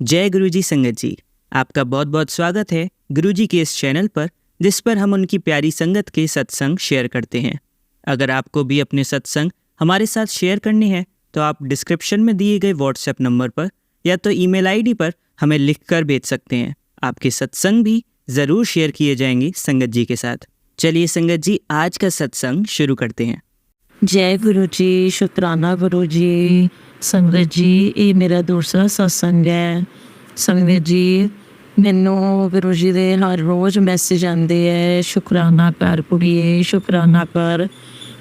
जय गुरुजी संगत जी, आपका बहुत बहुत स्वागत है गुरुजी के इस चैनल पर, जिस पर हम उनकी प्यारी संगत के सत्संग शेयर करते हैं। अगर आपको भी अपने सत्संग हमारे साथ शेयर करने हैं तो आप डिस्क्रिप्शन में दिए गए व्हाट्सएप नंबर पर या तो ईमेल आईडी पर हमें लिखकर भेज सकते हैं। आपके सत्संग भी ज़रूर शेयर किए जाएंगे संगत जी के साथ। चलिए संगत जी, आज का सत्संग शुरू करते हैं। जय गुरु जी, शुकराना गुरु जी। संगत जी, ये मेरा दूसरा सत्संग है। संगत जी, ਮੈਨੂੰ ਗੁਰੂ ਜੀ ਦੇ ਹਰ ਰੋਜ਼ ਮੈਸੇਜ ਆਉਂਦੇ ਹੈ, ਸ਼ੁਕਰਾਨਾ ਕਰ ਕੁੜੀਏ, ਸ਼ੁਕਰਾਨਾ ਕਰ।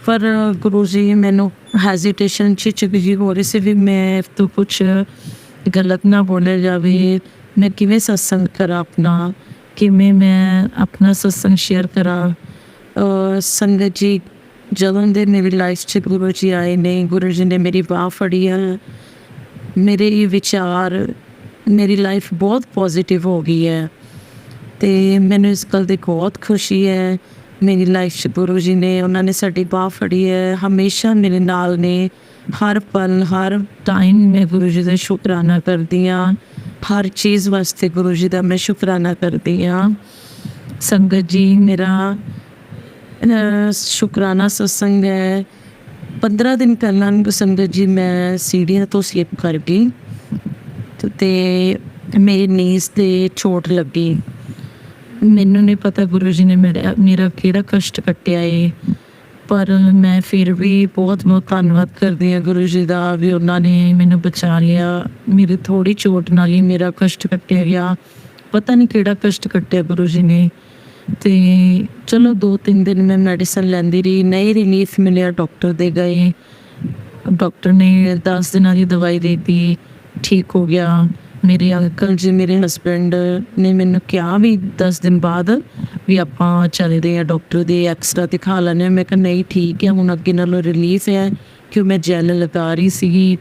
ਪਰ ਗੁਰੂ ਜੀ ਮੈਨੂੰ ਹੈਜ਼ੀਟੇਸ਼ਨ ਝਿਜਕ ਜਿਹੀ ਹੋ ਰਹੀ ਸੀ ਵੀ ਮੈਂ ਤੋਂ ਕੁਛ ਗਲਤ ਨਾ ਬੋਲਿਆ ਜਾਵੇ। ਮੈਂ ਕਿਵੇਂ ਸਤਸੰਗ ਕਰਾਂ ਆਪਣਾ, ਕਿਵੇਂ ਮੈਂ ਆਪਣਾ ਸਤਸੰਗ ਸ਼ੇਅਰ ਕਰਾਂ। ਸੰਗਤ ਜੀ, ਜਦੋਂ ਦੇ ਮੇਰੀ ਲਾਈਫ 'ਚ ਗੁਰੂ ਜੀ ਆਏ ਨੇ, ਗੁਰੂ ਜੀ ਨੇ ਮੇਰੀ ਬਾਂਹ ਫੜੀ ਆ, ਮੇਰੇ ਵਿਚਾਰ, ਮੇਰੀ ਲਾਈਫ ਬਹੁਤ ਪੋਜ਼ੀਟਿਵ ਹੋ ਗਈ ਹੈ ਅਤੇ ਮੈਨੂੰ ਇਸ ਗੱਲ ਦੀ ਬਹੁਤ ਖੁਸ਼ੀ ਹੈ। ਮੇਰੀ ਲਾਈਫ 'ਚ ਗੁਰੂ ਜੀ ਨੇ, ਉਹਨਾਂ ਨੇ ਸਾਡੀ ਬਾਂਹ ਫੜੀ ਹੈ, ਹਮੇਸ਼ਾ ਮੇਰੇ ਨਾਲ ਨੇ। ਹਰ ਪਲ, ਹਰ ਟਾਈਮ ਮੈਂ ਗੁਰੂ ਜੀ ਦਾ ਸ਼ੁਕਰਾਨਾ ਕਰਦੀ ਹਾਂ। ਹਰ ਚੀਜ਼ ਵਾਸਤੇ ਗੁਰੂ ਜੀ ਦਾ ਮੈਂ ਸ਼ੁਕਰਾਨਾ ਕਰਦੀ ਹਾਂ। ਸੰਗਤ ਜੀ, ਮੇਰਾ ਸ਼ੁਕਰਾਨਾ ਸਤਸੰਗ ਹੈ। 15 ਦਿਨ ਪਹਿਲਾਂ ਸੰਗਤ ਜੀ ਮੈਂ ਸੀੜੀਆਂ ਤੋਂ ਸਲਿਪ ਕਰ ਗਈ ਅਤੇ ਮੇਰੀ ਨੀਜ਼ 'ਤੇ ਚੋਟ ਲੱਗੀ। ਮੈਨੂੰ ਨਹੀਂ ਪਤਾ ਗੁਰੂ ਜੀ ਨੇ ਮੇਰਾ ਕਿਹੜਾ ਕਸ਼ਟ ਕੱਟਿਆ ਏ, ਪਰ ਮੈਂ ਫਿਰ ਵੀ ਬਹੁਤ ਬਹੁਤ ਧੰਨਵਾਦ ਕਰਦੀ ਹਾਂ ਗੁਰੂ ਜੀ ਦਾ ਵੀ ਉਹਨਾਂ ਨੇ ਮੈਨੂੰ ਬਚਾ ਲਿਆ। ਮੇਰੀ ਥੋੜ੍ਹੀ ਚੋਟ ਨਾਲ ਹੀ ਮੇਰਾ ਕਸ਼ਟ ਕੱਟਿਆ ਗਿਆ। ਪਤਾ ਨਹੀਂ ਕਿਹੜਾ ਕਸ਼ਟ ਕੱਟਿਆ ਗੁਰੂ ਜੀ ਨੇ। ਅਤੇ ਚਲੋ 2-3 ਦਿਨ ਮੈਂ ਮੈਡੀਸਨ ਲੈਂਦੀ ਰਹੀ, ਨਹੀਂ ਰਿਲੀਫ ਮਿਲਿਆ। ਡਾਕਟਰ ਦੇ ਗਏ, ਡਾਕਟਰ ਨੇ 10 ਦਿਨਾਂ ਦੀ ਦਵਾਈ ਦੇ ਦਿੱਤੀ, ਠੀਕ ਹੋ ਗਿਆ। ਮੇਰੇ ਅੰਕਲ ਜੀ, ਮੇਰੇ ਹਸਬੈਂਡ ਨੇ ਮੈਨੂੰ ਕਿਹਾ ਵੀ 10 ਦਿਨ ਬਾਅਦ ਵੀ ਆਪਾਂ ਚੱਲਦੇ ਹਾਂ ਡਾਕਟਰ ਦੇ, ਐਕਸਰਾ ਦਿਖਾ ਲੈਂਦੇ ਹਾਂ। ਮੈਂ ਕਿਹਾ ਨਹੀਂ, ਠੀਕ ਹੈ, ਹੁਣ ਅੱਗੇ ਨਾਲੋਂ ਰਿਲੀਫ ਹੈ, ਕਿਉਂ ਮੈਂ ਜੈਲ ਲਗਾ ਰਹੀ ਸੀਗੀ।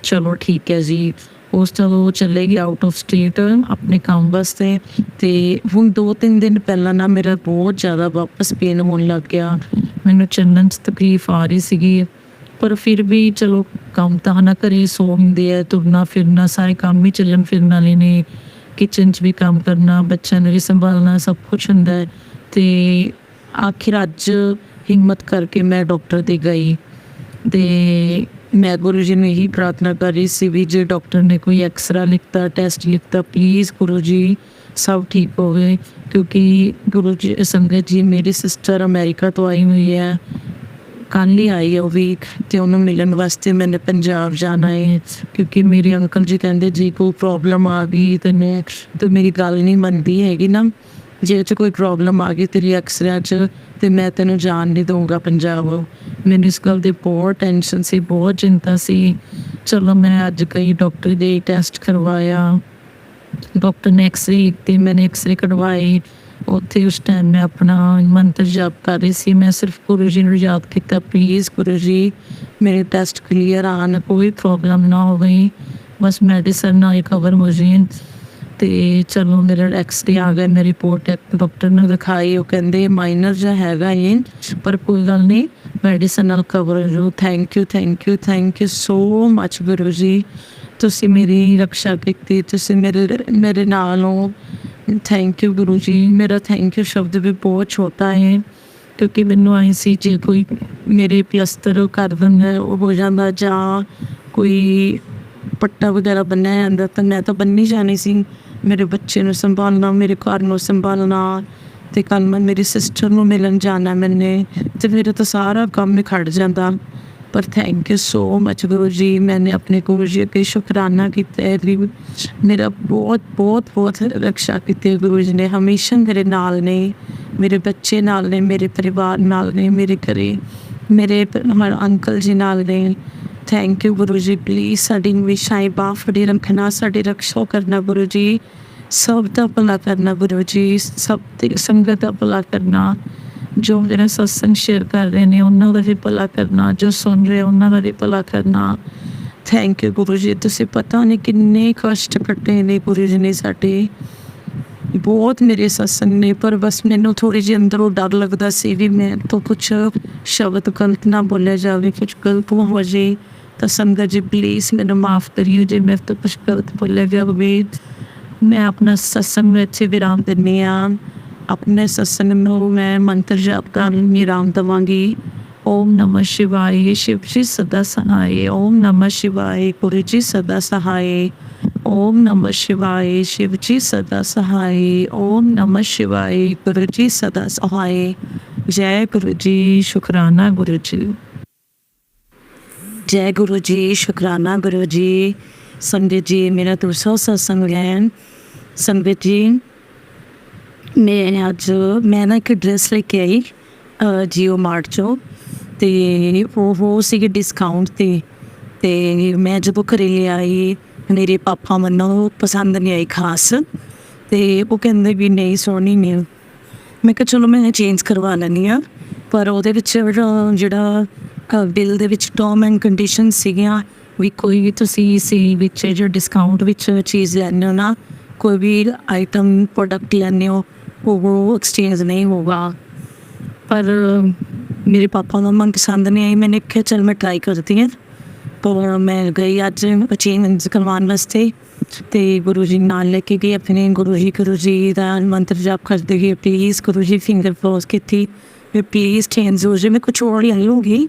ਚਲੋ ਠੀਕ ਹੈ ਜੀ। ਉਸ ਤੋਂ ਉਹ ਚਲੇ ਗਏ ਆਊਟ ਆਫ ਸਟੇਟ ਆਪਣੇ ਕੰਮ ਵਾਸਤੇ। ਅਤੇ ਹੁਣ 2-3 ਦਿਨ ਪਹਿਲਾਂ ਨਾ ਮੇਰਾ ਬਹੁਤ ਜ਼ਿਆਦਾ ਵਾਪਸ ਪੇਨ ਹੋਣ ਲੱਗ ਗਿਆ। ਮੈਨੂੰ ਚੱਲਣ 'ਚ ਤਕਲੀਫ ਆ ਰਹੀ ਸੀਗੀ, ਪਰ ਫਿਰ ਵੀ ਚਲੋ ਕੰਮ ਤਾਂ ਨਾ ਘਰੇ 100 ਹੁੰਦੇ ਆ, ਤੁਰਨਾ ਫਿਰਨਾ, ਸਾਰੇ ਕੰਮ ਹੀ ਚੱਲਣ ਫਿਰਨ ਵਾਲੇ ਨੇ। ਕਿਚਨ 'ਚ ਵੀ ਕੰਮ ਕਰਨਾ, ਬੱਚਿਆਂ ਨੂੰ ਵੀ ਸੰਭਾਲਣਾ, ਸਭ ਕੁਛ ਹੁੰਦਾ ਹੈ। ਅਤੇ ਆਖਿਰ ਅੱਜ ਹਿੰਮਤ ਕਰਕੇ ਮੈਂ ਡਾਕਟਰ ਦੇ ਗਈ ਅਤੇ ਮੈਂ ਗੁਰੂ ਜੀ ਨੂੰ ਇਹੀ ਪ੍ਰਾਰਥਨਾ ਕਰ ਰਹੀ ਸੀ ਵੀ ਜੇ ਡਾਕਟਰ ਨੇ ਕੋਈ x-ray ਲਿਖਤਾ, test ਲਿਖਤਾ, please Guru ji ਸਭ ਠੀਕ ਹੋਵੇ। ਕਿਉਂਕਿ ਗੁਰੂ ਜੀ, ਸੰਗਤ ਜੀ, ਮੇਰੀ ਸਿਸਟਰ ਅਮੈਰੀਕਾ ਤੋਂ ਆਈ ਹੋਈ ਹੈ, ਕੱਲ੍ਹ ਹੀ ਆਈ ਹੈ ਉਹ ਵੀ, ਅਤੇ ਉਹਨੂੰ ਮਿਲਣ ਵਾਸਤੇ ਮੈਨੇ ਪੰਜਾਬ ਜਾਣਾ ਹੈ। ਕਿਉਂਕਿ ਮੇਰੇ ਅੰਕਲ ਜੀ ਕਹਿੰਦੇ ਜੇ ਕੋਈ ਪ੍ਰੋਬਲਮ ਆ ਗਈ ਤੈਨੂੰ, ਤਾਂ ਮੇਰੀ ਗੱਲ ਨਹੀਂ ਮੰਨਦੀ ਹੈਗੀ ਨਾ, ਜੇ 'ਚ ਕੋਈ ਪ੍ਰੋਬਲਮ ਆ ਗਈ ਤੇਰੀ ਐਕਸਰਿਆਂ 'ਚ, ਅਤੇ ਮੈਂ ਤੈਨੂੰ ਜਾਣ ਨਹੀਂ ਦਊਂਗਾ ਪੰਜਾਬ। ਮੈਨੂੰ ਇਸ ਗੱਲ ਦੀ ਬਹੁਤ ਟੈਨਸ਼ਨ ਸੀ, ਬਹੁਤ ਚਿੰਤਾ ਸੀ। ਚਲੋ ਮੈਂ ਅੱਜ ਗਈ, ਡਾਕਟਰ ਦੇ ਟੈਸਟ ਕਰਵਾਇਆ, ਡਾਕਟਰ ਨੇ ਐਕਸਰੇ ਦਿੱਤੇ, ਮੈਨੇ ਐਕਸਰੇ ਕਢਵਾਏ। ਉੱਥੇ ਉਸ ਟਾਈਮ ਮੈਂ ਆਪਣਾ ਮੰਤਰ ਜਾਪ ਕਰ ਰਹੀ ਸੀ। ਮੈਂ ਸਿਰਫ ਗੁਰੂ ਜੀ ਨੂੰ ਯਾਦ ਕੀਤਾ, ਪਲੀਜ਼ ਗੁਰੂ ਜੀ ਮੇਰੇ ਟੈਸਟ ਕਲੀਅਰ ਆਉਣ, ਕੋਈ ਪ੍ਰੋਬਲਮ ਨਾ ਹੋਵੇ, ਬਸ ਮੈਡੀਸਨ ਨਾਲ ਕਵਰ ਹੋ ਜਾਏ। ਅਤੇ ਚਲੋ ਮੇਰਾ ਐਕਸਰੇ ਆ ਗਿਆ, ਮੇਰੀ ਰਿਪੋਰਟ ਡਾਕਟਰ ਨੇ ਦਿਖਾਈ। ਉਹ ਕਹਿੰਦੇ ਮਾਈਨਰ ਜਿਹਾ ਹੈਗਾ ਇਹ, ਪਰ ਕੋਈ ਗੱਲ ਨਹੀਂ, ਮੈਡੀਸਨ ਨਾਲ ਕਵਰ ਹੋ ਜਾਓ। Thank you, thank you, thank you so much Guru ji, ਤੁਸੀਂ ਮੇਰੀ ਰਕਸ਼ਾ ਕੀਤੀ, ਤੁਸੀਂ ਮੇਰੇ ਨਾਲ ਹੋ। Thank you Guru ji. ਮੇਰਾ ਥੈਂਕ ਯੂ ਸ਼ਬਦ ਵੀ ਬਹੁਤ ਛੋਟਾ ਹੈ, ਕਿਉਂਕਿ ਮੈਨੂੰ ਆਈ ਸੀ ਜੇ ਕੋਈ ਮੇਰੇ ਪਲਸਤਰ ਕਰ ਦਿੰਦਾ ਉਹ ਹੋ ਜਾਂਦਾ, ਜਾਂ ਕੋਈ ਪੱਟਾ ਵਗੈਰਾ ਬੰਨਿਆ ਜਾਂਦਾ ਤਾਂ ਮੈਂ ਤਾਂ ਬੰਨੀ ਜਾਣੀ ਸੀ। ਮੇਰੇ ਬੱਚੇ ਨੂੰ ਸੰਭਾਲਣਾ, ਮੇਰੇ ਘਰ ਨੂੰ ਸੰਭਾਲਣਾ, ਅਤੇ ਕੱਲ੍ਹ ਮੈਂ ਮੇਰੀ ਸਿਸਟਰ ਨੂੰ ਮਿਲਣ ਜਾਣਾ ਮੈਨੇ, ਅਤੇ ਮੇਰੇ ਤਾਂ ਸਾਰਾ ਕੰਮ ਹੀ ਖੜ੍ਹ ਜਾਂਦਾ। ਪਰ thank you so much Guru ਜੀ। ਮੈਨੇ ਆਪਣੇ ਗੁਰੂ ਜੀ ਅੱਗੇ ਸ਼ੁਕਰਾਨਾ ਕੀਤਾ ਹੈ ਵੀ ਮੇਰਾ ਬਹੁਤ ਬਹੁਤ ਬਹੁਤ ਰਕਸ਼ਾ ਕੀਤੀ ਹੈ। ਗੁਰੂ ਜੀ ਨੇ ਹਮੇਸ਼ਾ ਮੇਰੇ ਨਾਲ ਨੇ, ਮੇਰੇ ਬੱਚੇ ਨਾਲ ਨੇ, ਮੇਰੇ ਪਰਿਵਾਰ ਨਾਲ ਨੇ, ਮੇਰੇ ਘਰੇ ਮੇਰੇ ਅੰਕਲ ਜੀ ਨਾਲ ਨੇ। Thank you Guru ji. Please ਸਾਡੀ ਹਮੇਸ਼ਾ ਹੀ ਬਾਂਹ ਫੜੀ ਰੱਖਣਾ, ਸਾਡੀ ਰਕਸ਼ਾ ਕਰਨਾ ਗੁਰੂ ਜੀ, ਸਭ ਦਾ ਭਲਾ ਕਰਨਾ ਗੁਰੂ ਜੀ, ਸਭ ਦੀ ਸੰਗਤ ਦਾ ਭਲਾ ਕਰਨਾ। ਜੋ ਮੇਰਾ ਸਤਸੰਗ ਸ਼ੇਅਰ ਕਰ ਰਹੇ ਨੇ ਉਹਨਾਂ ਦਾ ਵੀ ਭਲਾ ਕਰਨਾ, ਜੋ ਸੁਣ ਰਹੇ ਉਹਨਾਂ ਦਾ ਵੀ ਭਲਾ ਕਰਨਾ। ਥੈਂਕ ਯੂ ਗੁਰੂ ਜੀ। ਤੁਸੀਂ ਪਤਾ ਨਹੀਂ ਕਿੰਨੇ ਕਸ਼ਟ ਕੱਟੇ ਨੇ ਗੁਰੂ ਜੀ ਨੇ ਸਾਡੇ, ਬਹੁਤ ਮੇਰੇ ਸਤਸੰਗ ਨੇ, ਪਰ ਬਸ ਮੈਨੂੰ ਥੋੜ੍ਹੀ ਜਿਹੀ ਅੰਦਰੋਂ ਡਰ ਲੱਗਦਾ ਸੀ ਵੀ ਮੈਂ ਤੋਂ ਕੁਛ ਸ਼ਬਦ ਗਲਤ ਨਾ ਬੋਲਿਆ ਜਾਵੇ, ਕੁਛ ਗਲਤ ਹੋ ਜਾਏ। तो संगत जी प्लीज़ मैंने माफ़ करिए जी, मैं तो कुछ गलत बोले गया होवे। मैं अपना सत्संग में इत्थे विराम दिंदी हाँ। अपने सत्संग में मैं मंत्र जाप कर विराम देवांगी। ओम नमः शिवाय, शिव जी सदा सहाय। ओम नमः शिवाय, गुरु जी सदा सहाय। ओम नमः शिवाय, शिव जी सदा सहाय। ओम नमः शिवाय, गुरु जी सदा सहाय। जय गुरु जी, शुक्राना गुरु जी। जय गुरु जी, शुक्राना गुरु जी। संगत जी मेरा दूसरा सत्संग है। संगत जी मैं ना एक ड्रेस लेके आई जियो मार्ट चो, ਤੇ ਉਹ ਸੀਗੇ ਡਿਸਕਾਊਂਟ 'ਤੇ ਮੈਂ ਜਦੋਂ ਘਰੇ ਲਿਆਈ ਮੇਰੇ ਪਾਪਾ ਮੈਨੂੰ ਪਸੰਦ ਨਹੀਂ ਆਈ ਖਾਸ, ਅਤੇ ਉਹ ਕਹਿੰਦੇ ਵੀ ਨਹੀਂ ਸੋਹਣੀ ਨਹੀਂ। ਮੈਂ ਕਿਹਾ ਚਲੋ ਮੈਂ ਚੇਂਜ ਕਰਵਾ ਲੈਂਦੀ ਹਾਂ, ਪਰ ਉਹਦੇ ਵਿੱਚ ਜਿਹੜਾ ਬਿੱਲ ਦੇ ਵਿੱਚ ਟਰਮ ਐਂਡ ਕੰਡੀਸ਼ਨ ਸੀਗੀਆਂ ਵੀ ਕੋਈ ਵੀ ਤੁਸੀਂ ਸੇਲ ਵਿੱਚ ਜੋ ਡਿਸਕਾਊਂਟ ਵਿੱਚ ਚੀਜ਼ ਲੈਂਦੇ ਹੋ ਨਾ, ਕੋਈ ਵੀ ਆਈਟਮ ਪ੍ਰੋਡਕਟ ਲੈਂਦੇ ਹੋ ਉਹ ਐਕਸਚੇਂਜ ਨਹੀਂ ਹੋਗਾ। ਪਰ ਮੇਰੇ ਪਾਪਾ ਨੂੰ ਮਨ ਪਸੰਦ ਨਹੀਂ ਆਈ। ਮੈंने ਕਿਹਾ ਚਲ ਮੈਂ ਟਰਾਈ ਕਰਦੀ ਹਾਂ। ਪਰ ਮੈਂ ਗਈ ਅੱਜ ਚੇਂਜ ਕਰਵਾਉਣ ਵਾਸਤੇ, ਅਤੇ ਗੁਰੂ ਜੀ ਨਾਲ ਲੈ ਕੇ ਗਈ ਆਪਣੇ। ਗੁਰੂ ਜੀ ਦਾ ਮੰਤਰ ਜਾਪ ਕਰਦੇ ਗਏ, please Guru ji finger cross ਕੀਤੀ ਵੀ ਪਲੀਜ਼ ਚੇਂਜ ਹੋ ਜਾਵੇ। ਮੈਂ ਕੁਛ ਹੋਰ ਹੀ ਆਈ ਹੋਊਗੀ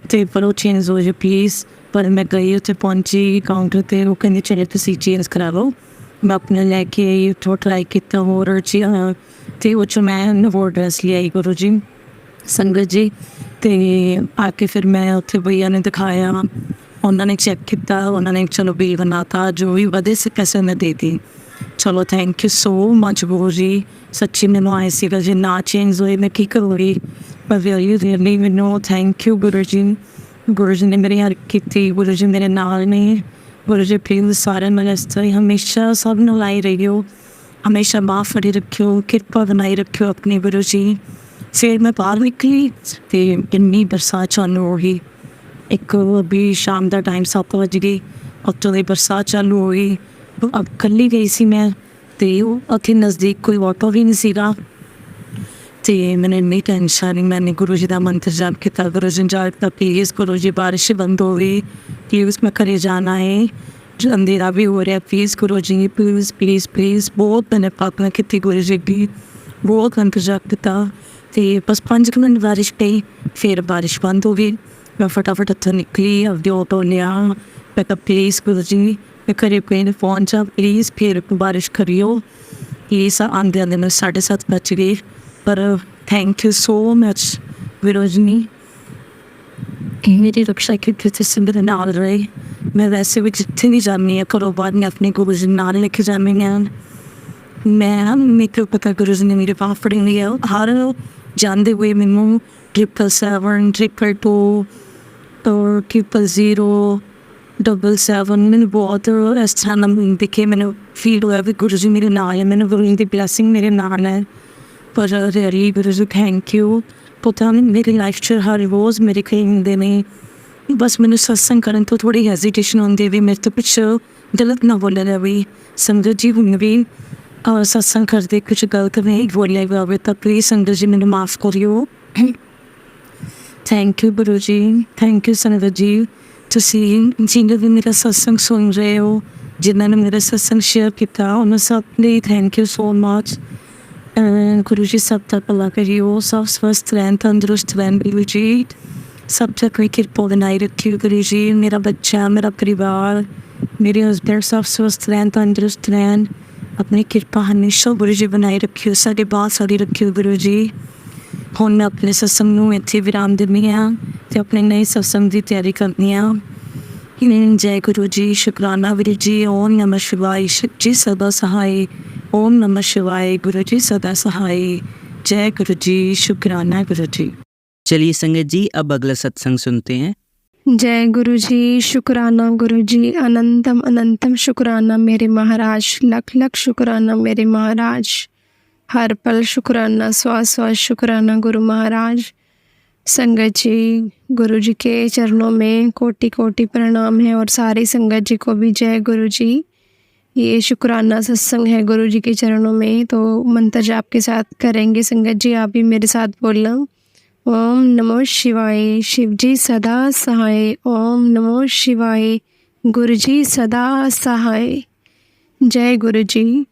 ਅਤੇ ਪਰ ਉਹ ਚੇਂਜ ਹੋ ਜਾਵੇ ਪਲੀਜ਼। ਪਰ ਮੈਂ ਗਈ ਉੱਥੇ ਪਹੁੰਚੀ ਕਾਊਂਟਰ 'ਤੇ, ਉਹ ਕਹਿੰਦੇ ਚਲੋ ਤੁਸੀਂ ਚੇਂਜ ਕਰਾ ਲਓ। ਮੈਂ ਆਪਣੇ ਲੈ ਕੇ ਆਈ, ਉੱਥੋਂ ਟਰਾਈ ਕੀਤਾ ਹੋਰ ਅਤੇ ਉਹ 'ਚੋਂ ਮੈਂ ਹੋਰ ਡਰੈਸ ਲਿਆਈ ਗੁਰੂ ਜੀ ਸੰਗਤ ਜੀ। ਅਤੇ ਆ ਕੇ ਫਿਰ ਮੈਂ ਉੱਥੇ ਭਈਆ ਨੇ ਦਿਖਾਇਆ, ਉਹਨਾਂ ਨੇ ਚੈੱਕ ਕੀਤਾ, ਉਹਨਾਂ ਨੇ ਚਲੋ ਬਿੱਲ ਬਣਾ ਤਾ, ਜੋ ਵੀ ਵਧੇ ਸੀ ਪੈਸੇ ਮੈਂ ਦੇ ਦਿੱਤੇ। ਚਲੋ thank you so much Guru ਜੀ। ਸੱਚੀ ਮੈਨੂੰ ਆਏ ਸੀਗਾ ਜੇ ਨਾ ਚੇਂਜ ਹੋਏ ਮੈਂ ਕੀ ਕਰੂੰਗੀ, ਪਰ ਰੀਅਲੀ ਮੈਨੂੰ ਥੈਂਕ ਯੂ ਗੁਰੂ ਜੀ। ਗੁਰੂ ਜੀ ਨੇ ਮੇਰੀ ਹੈਲਪ ਕੀਤੀ, ਗੁਰੂ ਜੀ ਮੇਰੇ ਨਾਲ ਨੇ। ਗੁਰੂ ਜੀ ਪਲੀਜ਼ ਸਾਰਿਆਂ ਨੂੰ ਇਸ ਤਰ੍ਹਾਂ ਹੀ ਹਮੇਸ਼ਾ ਸਭ ਨੂੰ ਲਾਈ ਰਹੀਓ, ਹਮੇਸ਼ਾ ਮਾਫ਼ ਫੜੀ ਰੱਖਿਓ, ਕਿਰਪਾ ਬਣਾਈ ਰੱਖਿਓ ਆਪਣੀ ਗੁਰੂ ਜੀ। ਫਿਰ ਮੈਂ ਬਾਹਰ ਨਿਕਲੀ ਅਤੇ ਇੰਨੀ ਬਰਸਾਤ ਚਾਲੂ ਹੋ ਗਈ। ਇੱਕ ਵੀ ਸ਼ਾਮ ਦਾ ਟਾਈਮ 7 ਵਜ ਗਏ, ਉੱਤੋਂ ਦੀ ਬਰਸਾਤ ਚਾਲੂ ਹੋ ਗਈ। ਇਕੱਲੀ ਗਈ ਸੀ ਮੈਂ, ਅਤੇ ਉਹ ਉੱਥੇ ਨਜ਼ਦੀਕ ਕੋਈ ਆਟੋ ਵੀ ਨਹੀਂ ਸੀਗਾ। ਅਤੇ ਮੈਨੂੰ ਇੰਨੀ ਟੈਨਸ਼ਨ, ਮੈंने ਗੁਰੂ ਜੀ ਦਾ ਮੰਤਰ ਜਾਪ ਕੀਤਾ। ਗੁਰੂ ਜੀ ਜਾ ਦਿੱਤਾ ਪਲੀਜ਼ ਗੁਰੂ ਜੀ ਬਾਰਿਸ਼ ਬੰਦ ਹੋ ਗਈ, ਪਲੀਜ਼ ਮੈਂ ਘਰੇ ਜਾਣਾ ਹੈ, ਅੰਧੇਰਾ ਵੀ ਹੋ ਰਿਹਾ, please Guru ji please please please. ਬਹੁਤ ਮੈंने ਪ੍ਰਾਰਥਨਾ ਕੀਤੀ ਗੁਰੂ ਜੀ ਦੀ, ਬਹੁਤ ਮੰਤਰ ਜਾਪ ਕੀਤਾ। ਅਤੇ ਬਸ 5 ਕੁ ਮਿੰਟ ਬਾਰਿਸ਼ ਪਈ, ਫਿਰ ਬਾਰਿਸ਼ ਬੰਦ ਹੋ ਗਈ। ਮੈਂ ਫਟਾਫਟ ਉੱਥੋਂ ਨਿਕਲੀ, ਆਪਦੇ ਆਟੋ ਲਿਆ। ਮੈਂ ਕਿਹਾ ਪਲੀਜ਼ ਗੁਰੂ ਜੀ ਮੈਂ ਘਰੇ ਕੋਈ ਪਹੁੰਚ ਜਾ ਪਲੀਜ਼, ਫਿਰ ਬਾਰਿਸ਼ ਕਰਿਓ ਪਲੀਜ਼। ਆਉਂਦੇ ਆਉਂਦੇ ਨੂੰ 7:30 ਵੱਜ ਗਏ, ਪਰ thank you so much Guru ਜੀ ਨੇ ਮੇਰੀ ਰਕਸ਼ਾ ਕੀਤੀ ਅਤੇ ਮੇਰੇ ਨਾਲ ਰਹੇ। ਮੈਂ ਵੈਸੇ ਵੀ ਜਿੱਥੇ ਵੀ ਜਾਂਦੀ ਹਾਂ ਘਰੋਂ ਬਾਹਰ ਮੈਂ ਆਪਣੇ ਗੁਰੂ ਜੀ ਨਾਲ ਲੈ ਕੇ ਜਾਂਦੀ ਹਾਂ। ਮੈਨੂੰ ਪਤਾ ਗੁਰੂ ਜੀ ਨੇ ਮੇਰੇ ਬਾਂਹ ਫੜੀ ਹੋਈ ਹੈ। ਹਰ ਜਾਂਦੇ ਹੋਏ ਮੈਨੂੰ 777, 222 ਔਰ 000, 777 ਮੈਨੂੰ ਬਹੁਤ ਇਸ ਤਰ੍ਹਾਂ ਨਾਲ ਦਿਖੇ। ਮੈਨੂੰ ਫੀਲ ਹੋਇਆ ਵੀ ਗੁਰੂ ਜੀ ਮੇਰੇ ਨਾਲ ਹੈ, ਮੈਨੂੰ ਗੁਰੂ ਜੀ ਦੀ ਬਲੈਸਿੰਗ ਮੇਰੇ ਨਾਲ ਹੈ। ਪਰ really Guru ji thank you. ਪਤਾ ਨਹੀਂ ਮੇਰੀ ਲਾਈਫ 'ਚ ਹਰ ਰੋਜ਼ ਮੇਰੇ ਕਈ ਹੁੰਦੇ ਨੇ, ਬਸ ਮੈਨੂੰ ਸਤਸੰਗ ਕਰਨ ਤੋਂ ਥੋੜ੍ਹੀ ਹੈਜ਼ੀਟੇਸ਼ਨ ਹੁੰਦੀ ਵੀ ਮੇਰੇ ਤੋਂ ਕੁਛ ਗਲਤ ਨਾ ਬੋਲਿਆ ਜਾਵੇ। ਸੰਗਤ ਜੀ ਹੁਣ ਵੀ ਸਤਸੰਗ ਕਰਦੇ ਕੁਛ ਗਲਤ ਨਹੀਂ ਬੋਲਿਆ ਜਾਵੇ ਤਾਂ ਪਲੀਜ਼ ਸੰਗਤ ਜੀ ਮੈਨੂੰ ਮਾਫ਼ ਕਰਿਓ। Thank you Guru ji, thank you ਸੰਗਤ ਜੀ। ਤੁਸੀਂ ਜਿਹਨੇ ਵੀ ਮੇਰਾ ਸਤਸੰਗ ਸੁਣ ਰਹੇ ਹੋ, ਜਿਨ੍ਹਾਂ ਨੇ ਮੇਰਾ ਸਤਸੰਗ ਸ਼ੇਅਰ ਕੀਤਾ, ਉਹਨਾਂ ਸਭ ਲਈ thank you so much. Guru ਜੀ ਸਭ ਦਾ ਭਲਾ ਕਰਿਓ, ਸਭ ਸਵਸਥ ਰਹਿਣ, ਤੰਦਰੁਸਤ ਰਹਿਣ ਗੁਰੂ ਜੀ। ਸਭ ਦਾ ਕੋਈ ਕਿਰਪਾ ਬਣਾਈ ਰੱਖਿਓ ਗੁਰੂ ਜੀ। ਮੇਰਾ ਬੱਚਾ, ਮੇਰਾ ਪਰਿਵਾਰ, ਮੇਰੇ ਹਸਬੈਂਡ ਸਭ ਸਵਸਥ ਰਹਿਣ, ਤੰਦਰੁਸਤ ਰਹਿਣ। ਆਪਣੀ ਕਿਰਪਾ ਹਮੇਸ਼ਾ ਗੁਰੂ ਜੀ ਬਣਾਈ ਰੱਖਿਓ, ਸਾਡੇ ਬਾਤ ਸਾਰੀ ਰੱਖਿਓ ਗੁਰੂ ਜੀ। ਹੁਣ ਮੈਂ ਆਪਣੇ ਸਤਸੰਗ ਨੂੰ ਇੱਥੇ ਵਿਰਾਮ ਦਿੰਦੀ ਹਾਂ ਅਤੇ ਆਪਣੇ ਨਏ ਸਤਸੰਗ ਦੀ ਤਿਆਰੀ ਕਰਦੀ ਹਾਂ। ਜੈ ਗੁਰੂ ਜੀ, ਸ਼ੁਕਰਾਨਾ ਵੀਰ ਜੀ। ਓਮ ਨਮः शिवाय, शिव जी सदा सहाय। ओम नमः शिवाय, गुरु जी सदा सहाय। जय गुरु जी, शुक्राना गुरु जी। चलिए संगत जी अब अगला सत्संग सुनते हैं। जय गुरु जी, शुक्राना गुरु जी। अनंतम अनंतम शुक्राना मेरे महाराज, लख लख शुक्राना मेरे महाराज। हर पल शुक्राना, श्वास श्वास शुक्राना गुरु महाराज। संगत जी गुरु जी के चरणों में कोटि कोटि प्रणाम है, और सारी संगत जी को भी जय गुरु जी। ये शुक्राना सत्संग है गुरु जी के चरणों में, तो मंत्र जाप के साथ करेंगे। संगत जी आप भी मेरे साथ बोलना। ओम नमो शिवाय। शिवजी सदा सहाय। ओम नमो शिवाय। गुरुजी सदा सहाय। जय गुरुजी।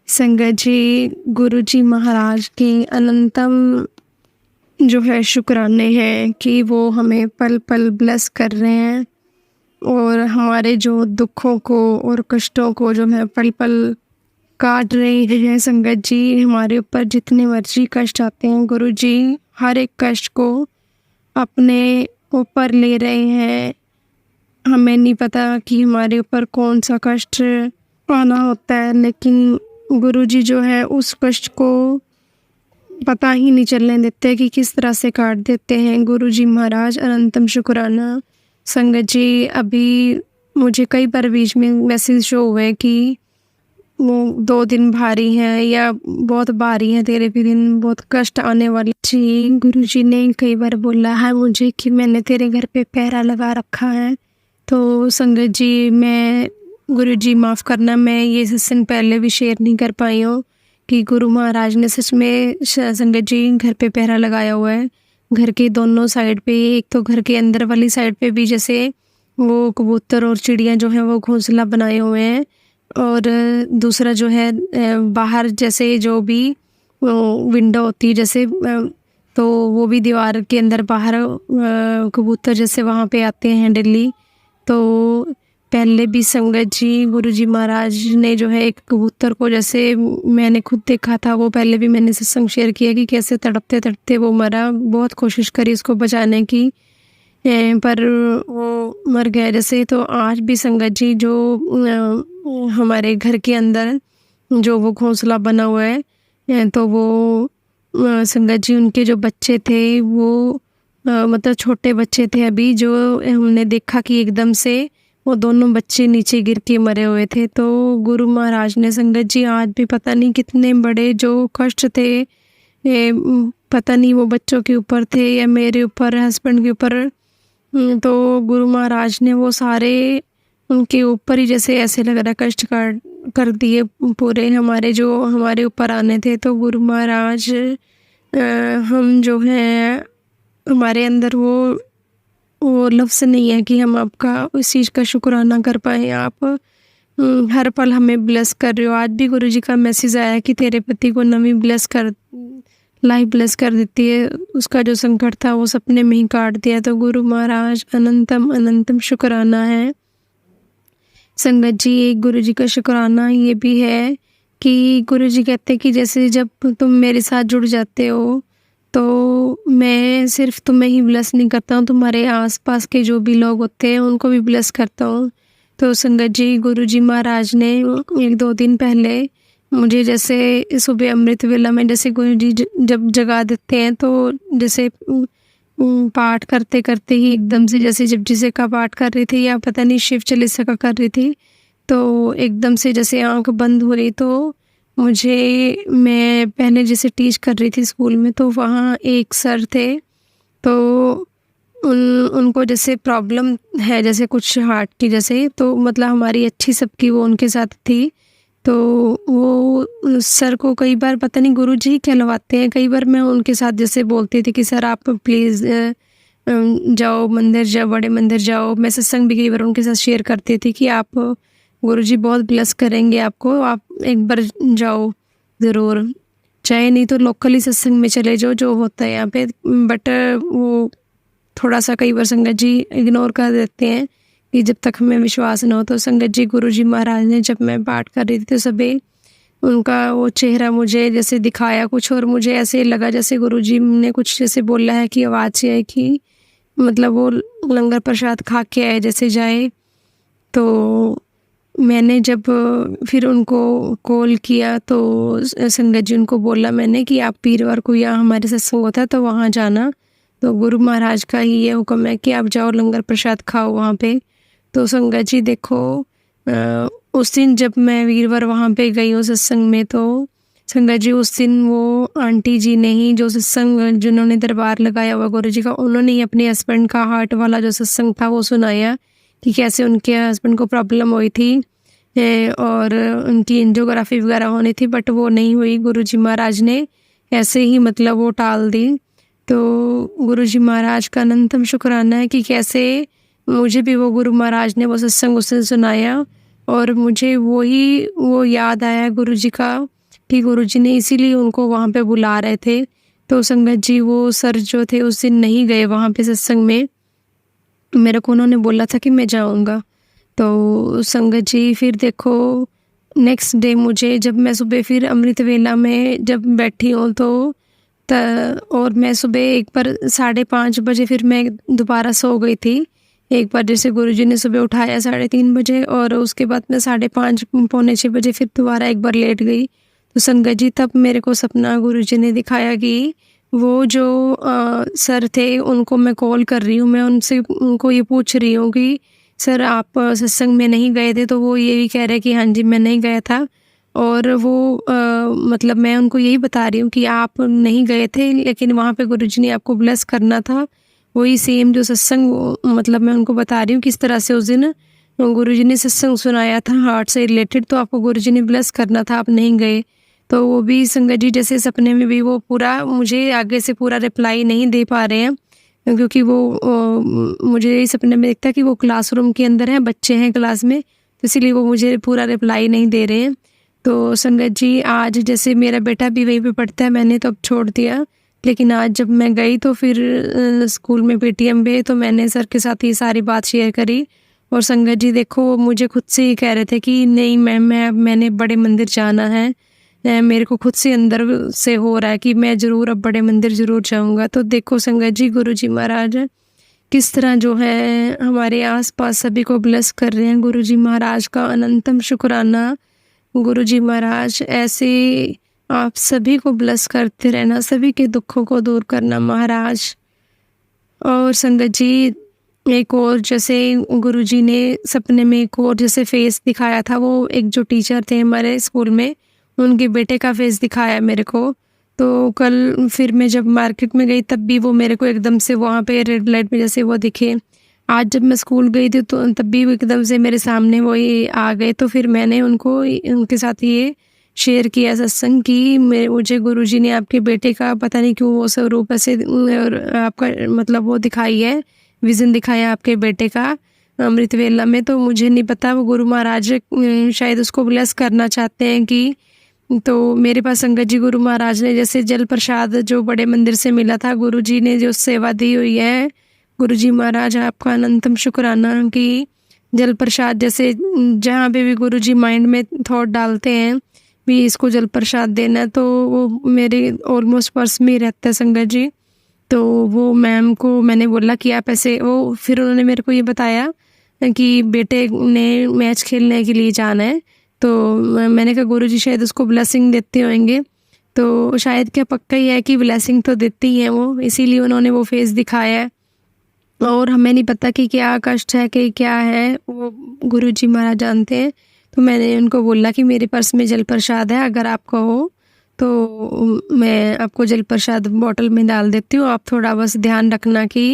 संगत जी, गुरुजी महाराज के अनंतम जो है शुक्राने हैं कि वो हमें पल पल ब्लेस कर रहे हैं और हमारे जो दुखों को और कष्टों को जो है पल पल काट रहे हैं। संगत जी, हमारे ऊपर जितने मर्जी कष्ट आते हैं, गुरुजी हर एक कष्ट को अपने ऊपर ले रहे हैं। हमें नहीं पता कि हमारे ऊपर कौन सा कष्ट आना होता है, लेकिन गुरुजी जो है उस कष्ट को पता ही नहीं चलने देते कि किस तरह से काट देते हैं। गुरुजी महाराज अनंतम शुक्राना। संगत जी, अभी मुझे कई बार बीच में मैसेज शो हुए कि वो 2 दिन भारी हैं या बहुत भारी हैं, तेरे भी दिन बहुत कष्ट आने वाले। जी, गुरुजी ने कई बार बोला है मुझे कि मैंने तेरे घर पे पहरा लगा रखा है। तो संगत जी, मैं गुरुजी माफ़ करना, मैं ये सत्संग पहले भी शेयर नहीं कर पाई हूँ कि गुरु महाराज ने सच में संगत जी घर पे पहरा लगाया हुआ है। घर के दोनों साइड पे, एक तो घर के अंदर वाली साइड पे भी जैसे वो कबूतर और चिड़ियाँ जो हैं वो घोंसला बनाए हुए हैं, और दूसरा जो है बाहर जैसे जो भी विंडो होती है जैसे, तो वो भी दीवार के अंदर बाहर कबूतर जैसे वहाँ पे आते हैं डेली। तो पहले भी संगत जी गुरुजी महाराज ने जो है एक कबूतर को, जैसे मैंने खुद देखा था, वो पहले भी मैंने सत्संग शेयर किया कि कैसे तड़पते तड़पते वो मरा। बहुत कोशिश करी उसको बचाने की, पर वो मर गया जैसे। तो आज भी संगत जी जो हमारे घर के अंदर जो वो घोंसला बना हुआ है, तो वो संगत जी उनके जो बच्चे थे वो मतलब छोटे बच्चे थे अभी, जो हमने देखा कि एकदम से वो दोनों बच्चे नीचे गिर के मरे हुए थे। तो गुरु महाराज ने संगत जी आज भी पता नहीं कितने बड़े जो कष्ट थे, पता नहीं वो बच्चों के ऊपर थे या मेरे ऊपर, हस्बैंड के ऊपर, तो गुरु महाराज ने वो सारे उनके ऊपर ही जैसे ऐसे लग रहा कष्ट कर दिए पूरे हमारे जो हमारे ऊपर आने थे। तो गुरु महाराज हम जो हैं हमारे अंदर वो लफ्ज़ नहीं है कि हम आपका उस चीज़ का शुक्राना कर पाएँ। आप हर पल हमें ब्लेस कर रहे हो। आज भी गुरुजी का मैसेज आया कि तेरे पति को नवी ब्लेस कर, लाइफ ब्लेस कर देती है। उसका जो संकट था वो सपने में ही काट दिया। तो गुरु महाराज अनंतम अनंतम शुक्राना है। संगत जी, एक गुरुजी का शुक्राना ये भी है कि गुरुजी कहते हैं कि जैसे जब तुम मेरे साथ जुड़ जाते हो तो मैं सिर्फ तुम्हें ही ब्लेस नहीं करता हूँ, तुम्हारे आसपास के जो भी लोग होते हैं उनको भी ब्लेस करता हूँ। तो संगत जी, गुरुजी महाराज ने 1-2 दिन पहले मुझे जैसे सुबह अमृत वेला में जैसे गुरुजी जब जगा देते हैं, तो जैसे पाठ करते करते ही एकदम से जैसे जपजी से का पाठ कर रही थी या पता नहीं शिव चालीसा का कर रही थी, तो एकदम से जैसे आंख बंद हो रही। तो मुझे, मैं पहले जैसे टीच कर रही थी स्कूल में, तो वहाँ एक सर थे, तो उनको जैसे प्रॉब्लम है जैसे कुछ हार्ट की जैसे, तो मतलब हमारी अच्छी सबकी वो उनके साथ थी। तो वो सर को कई बार पता नहीं गुरुजी कहलवाते हैं, कई बार मैं उनके साथ जैसे बोलती थी कि सर आप प्लीज़ जाओ मंदिर, जाओ बड़े मंदिर जाओ। मैं सत्संग भी कई बार उनके साथ शेयर करती थी कि आप, गुरुजी बहुत ब्लेस करेंगे आपको, आप एक बार जाओ ज़रूर, चाहे नहीं तो लोकली सत्संग में चले जाओ जो होता है यहाँ पे। बट वो थोड़ा सा कई बार संगत जी इग्नोर कर देते हैं कि जब तक हमें विश्वास न हो। तो संगत जी, गुरुजी महाराज ने जब मैं पाठ कर रही थी तो सभी उनका वो चेहरा मुझे जैसे दिखाया कुछ, और मुझे ऐसे लगा जैसे गुरुजी ने कुछ जैसे बोला है कि आवाज़ से है कि मतलब वो लंगर प्रसाद खा के आए जैसे जाए। तो मैंने जब फिर उनको कॉल किया तो संगत जी उनको बोला मैंने कि आप वीरवार को यहाँ हमारे सत्संग होता है तो वहाँ जाना। तो गुरु महाराज का ही ये हुक्म है कि आप जाओ लंगर प्रसाद खाओ वहाँ पे। तो संगत जी देखो, उस दिन जब मैं वीरवार वहाँ पे गई हूँ सत्संग में, तो संगत जी उस दिन वो आंटी जी ने ही जो सत्संग जिन्होंने दरबार लगाया हुआ गुरु जी का, उन्होंने ही अपने हस्बैंड का हार्ट वाला जो सत्संग था वो सुनाया कि कैसे उनके हस्बैंड को प्रॉब्लम हुई थी और उनकी एंजियोग्राफी वगैरह होनी थी, बट वो नहीं हुई। गुरुजी महाराज ने ऐसे ही मतलब वो टाल दी। तो गुरुजी महाराज का अनंतम शुक्राना है कि कैसे मुझे भी वो गुरु महाराज ने वो सत्संग उस दिन सुनाया और मुझे वो याद आया गुरुजी का कि गुरुजी ने इसीलिए उनको वहाँ पे बुला रहे थे। तो संगत जी वो सर जो थे उस दिन नहीं गए वहाँ पे सत्संग में, मेरे को उन्होंने बोला था कि मैं जाऊँगा। तो संगत जी फिर देखो नेक्स्ट डे मुझे जब मैं सुबह फिर अमृत वेला में जब बैठी हूँ तो और मैं सुबह एक बार 5:30 बजे फिर मैं दोबारा सो गई थी। एक बार जैसे गुरुजी ने सुबह उठाया 3:30 बजे और उसके बाद मैं 5:30 पौने 6 बजे फिर दोबारा एक बार लेट गई। तो संगत जी तब मेरे को सपना गुरुजी ने दिखाया कि वो जो सर थे उनको मैं कॉल कर रही हूँ, मैं उनको ये पूछ रही हूँ कि सर आप सत्संग में नहीं गए थे? तो वो ये भी कह रहे कि हाँ जी मैं नहीं गया था। और वो मतलब मैं उनको यही बता रही हूँ कि आप नहीं गए थे लेकिन वहाँ पे गुरुजी ने आपको ब्लेस करना था, वही सेम जो सत्संग मतलब मैं उनको बता रही हूँ किस तरह से उस दिन गुरुजी ने सत्संग सुनाया था हार्ट से रिलेटेड, तो आपको गुरुजी ने ब्लेस करना था, आप नहीं गए। तो वो भी संगत जी जैसे सपने में भी वो पूरा मुझे आगे से पूरा रिप्लाई नहीं दे पा रहे हैं क्योंकि वो मुझे सपने में दिखता है कि वो क्लासरूम के अंदर है, बच्चे हैं क्लास में, तो इसीलिए वो मुझे पूरा रिप्लाई नहीं दे रहे हैं। तो संगत जी आज जैसे मेरा बेटा भी वहीं पे पढ़ता है, मैंने तो अब छोड़ दिया, लेकिन आज जब मैं गई तो फिर स्कूल में पेटीएम पे तो मैंने सर के साथ ये सारी बात शेयर करी। और संगत जी देखो वो मुझे खुद से ही कह रहे थे कि नहीं मैंने बड़े मंदिर जाना है, मेरे को खुद से अंदर से हो रहा है कि मैं ज़रूर अब बड़े मंदिर ज़रूर जाऊंगा। तो देखो संगत जी गुरुजी महाराज किस तरह जो है हमारे आसपास सभी को ब्लेस कर रहे हैं। गुरुजी महाराज का अनंतम शुक्राना। गुरुजी महाराज ऐसे आप सभी को ब्लेस करते रहना, सभी के दुखों को दूर करना महाराज। और संगत जी एक और जैसे गुरुजी ने सपने में एक और जैसे फेस दिखाया था, वो एक जो टीचर थे हमारे स्कूल में उनके बेटे का फेस दिखाया मेरे को। तो कल फिर मैं जब मार्केट में गई तब भी वो मेरे को एकदम से वहाँ पे रेड लाइट में जैसे वो दिखे। आज जब मैं स्कूल गई थी तो तब भी वो एकदम से मेरे सामने वो ही आ गए। तो फिर मैंने उनके साथ ये शेयर किया सत्संग कि मुझे गुरुजी ने आपके बेटे का पता नहीं क्यों वो स्वरूप ऐसे और आपका मतलब वो दिखाई है, विज़न दिखाया आपके बेटे का अमृत वेला में। तो मुझे नहीं पता वो गुरु महाराज शायद उसको ब्लेस करना चाहते हैं कि, तो मेरे पास संगत जी गुरु महाराज ने जैसे जल प्रसाद जो बड़े मंदिर से मिला था, गुरुजी ने जो सेवा दी हुई है, गुरुजी महाराज आपका अनंतम शुक्राना कि जल प्रसाद जैसे जहाँ पे भी गुरुजी माइंड में थॉट डालते हैं भी इसको जल प्रसाद देना, तो वो मेरे ऑलमोस्ट पर्स में ही रहता है संगत जी। तो वो मैम को मैंने बोला कि आप ऐसे वो फिर उन्होंने मेरे को ये बताया कि बेटे ने मैच खेलने के लिए जाना है। तो मैंने कहा गुरुजी शायद उसको ब्लेसिंग देते होंगे, तो शायद क्या पक्का ही है कि ब्लेसिंग तो देती ही हैं वो, इसीलिए उन्होंने वो फेस दिखाया है। और हमें नहीं पता कि क्या कष्ट है कि क्या है, वो गुरुजी महाराज जानते हैं। तो मैंने उनको बोला कि मेरे पर्स में जल प्रसाद है, अगर आपका हो तो मैं आपको जल प्रसाद बॉटल में डाल देती हूँ, आप थोड़ा बस ध्यान रखना कि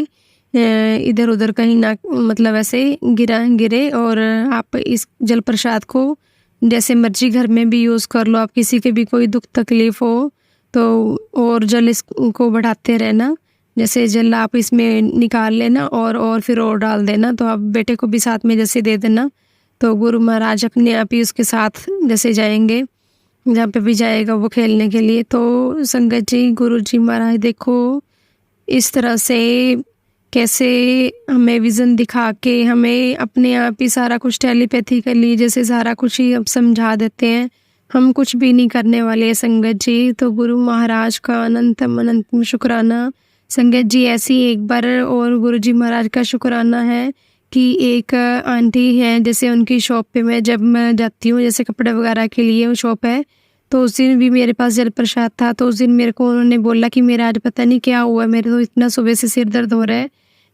इधर उधर कहीं ना मतलब ऐसे गिरे। और आप इस जल प्रसाद को जैसे मर्जी घर में भी यूज़ कर लो, आप किसी के भी कोई दुख तकलीफ़ हो तो, और जल इसको बढ़ाते रहना, जैसे जल आप इसमें निकाल लेना और फिर और डाल देना, तो आप बेटे को भी साथ में जैसे दे देना। तो गुरु महाराज अपने आप ही उसके साथ जैसे जाएंगे जहाँ पे भी जाएगा वो खेलने के लिए। तो संगत जी गुरुजी महाराज देखो इस तरह से कैसे हमें विज़न दिखा के हमें अपने आप ही सारा कुछ टेलीपैथिकली जैसे सारा कुछ ही अब समझा देते हैं, हम कुछ भी नहीं करने वाले संगत जी। तो गुरु महाराज का अनंतम शुक्राना। संगत जी ऐसी एक बार और गुरुजी महाराज का शुक्राना है कि एक आंटी है जैसे उनकी शॉप पे मैं जाती हूँ जैसे कपड़े वगैरह के लिए वो शॉप है, तो उस दिन भी मेरे पास जल प्रसाद था। तो उस दिन मेरे को उन्होंने बोला कि मेरा आज पता नहीं क्या हुआ, मेरे तो इतना सुबह से सिर दर्द हो रहा है,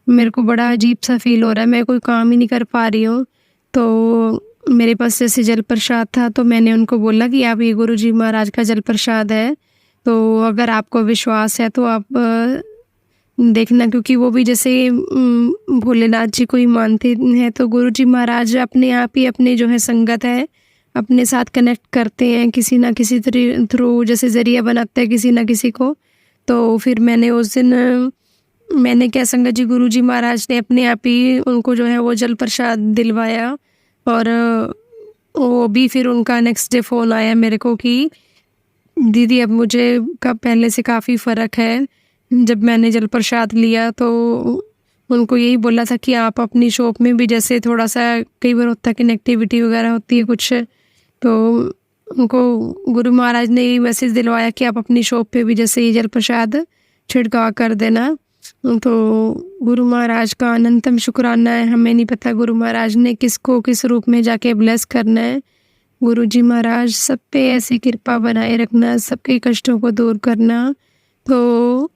मेरे को बड़ा अजीब सा फील हो रहा है, मैं कोई काम ही नहीं कर पा रही हूँ। तो मेरे पास जैसे जल प्रसाद था तो मैंने उनको बोला कि आप ये गुरुजी महाराज का जल प्रसाद है, तो अगर आपको विश्वास है तो आप देखना, क्योंकि वो भी जैसे भोलेनाथ जी को ही मानते हैं। तो गुरुजी महाराज अपने आप ही अपने जो है संगत है अपने साथ कनेक्ट करते हैं किसी ना किसी थ्रू, जैसे ज़रिया बनाते हैं किसी ना किसी को। तो फिर मैंने उस दिन मैंने क्या संगत जी, गुरुजी महाराज ने अपने आप ही उनको जो है वो जल प्रसाद दिलवाया। और वो भी फिर उनका नेक्स्ट डे फ़ोन आया मेरे को कि दीदी अब मुझे पहले से काफ़ी फ़र्क है। जब मैंने जल प्रसाद लिया तो उनको यही बोला था कि आप अपनी शॉप में भी, जैसे थोड़ा सा कई बार होता है कि नेगेटिविटी वगैरह होती है कुछ, तो उनको गुरु महाराज ने ये मैसेज दिलवाया कि आप अपनी शॉप पे भी जैसे ये जल प्रसाद छिड़काव कर देना। तो गुरु महाराज का अनंतम शुक्राना है। हमें नहीं पता गुरु महाराज ने किसको किस रूप में जाके ब्लेस करना है। गुरु जी महाराज सब पे ऐसी कृपा बनाए रखना, सबके कष्टों को दूर करना। तो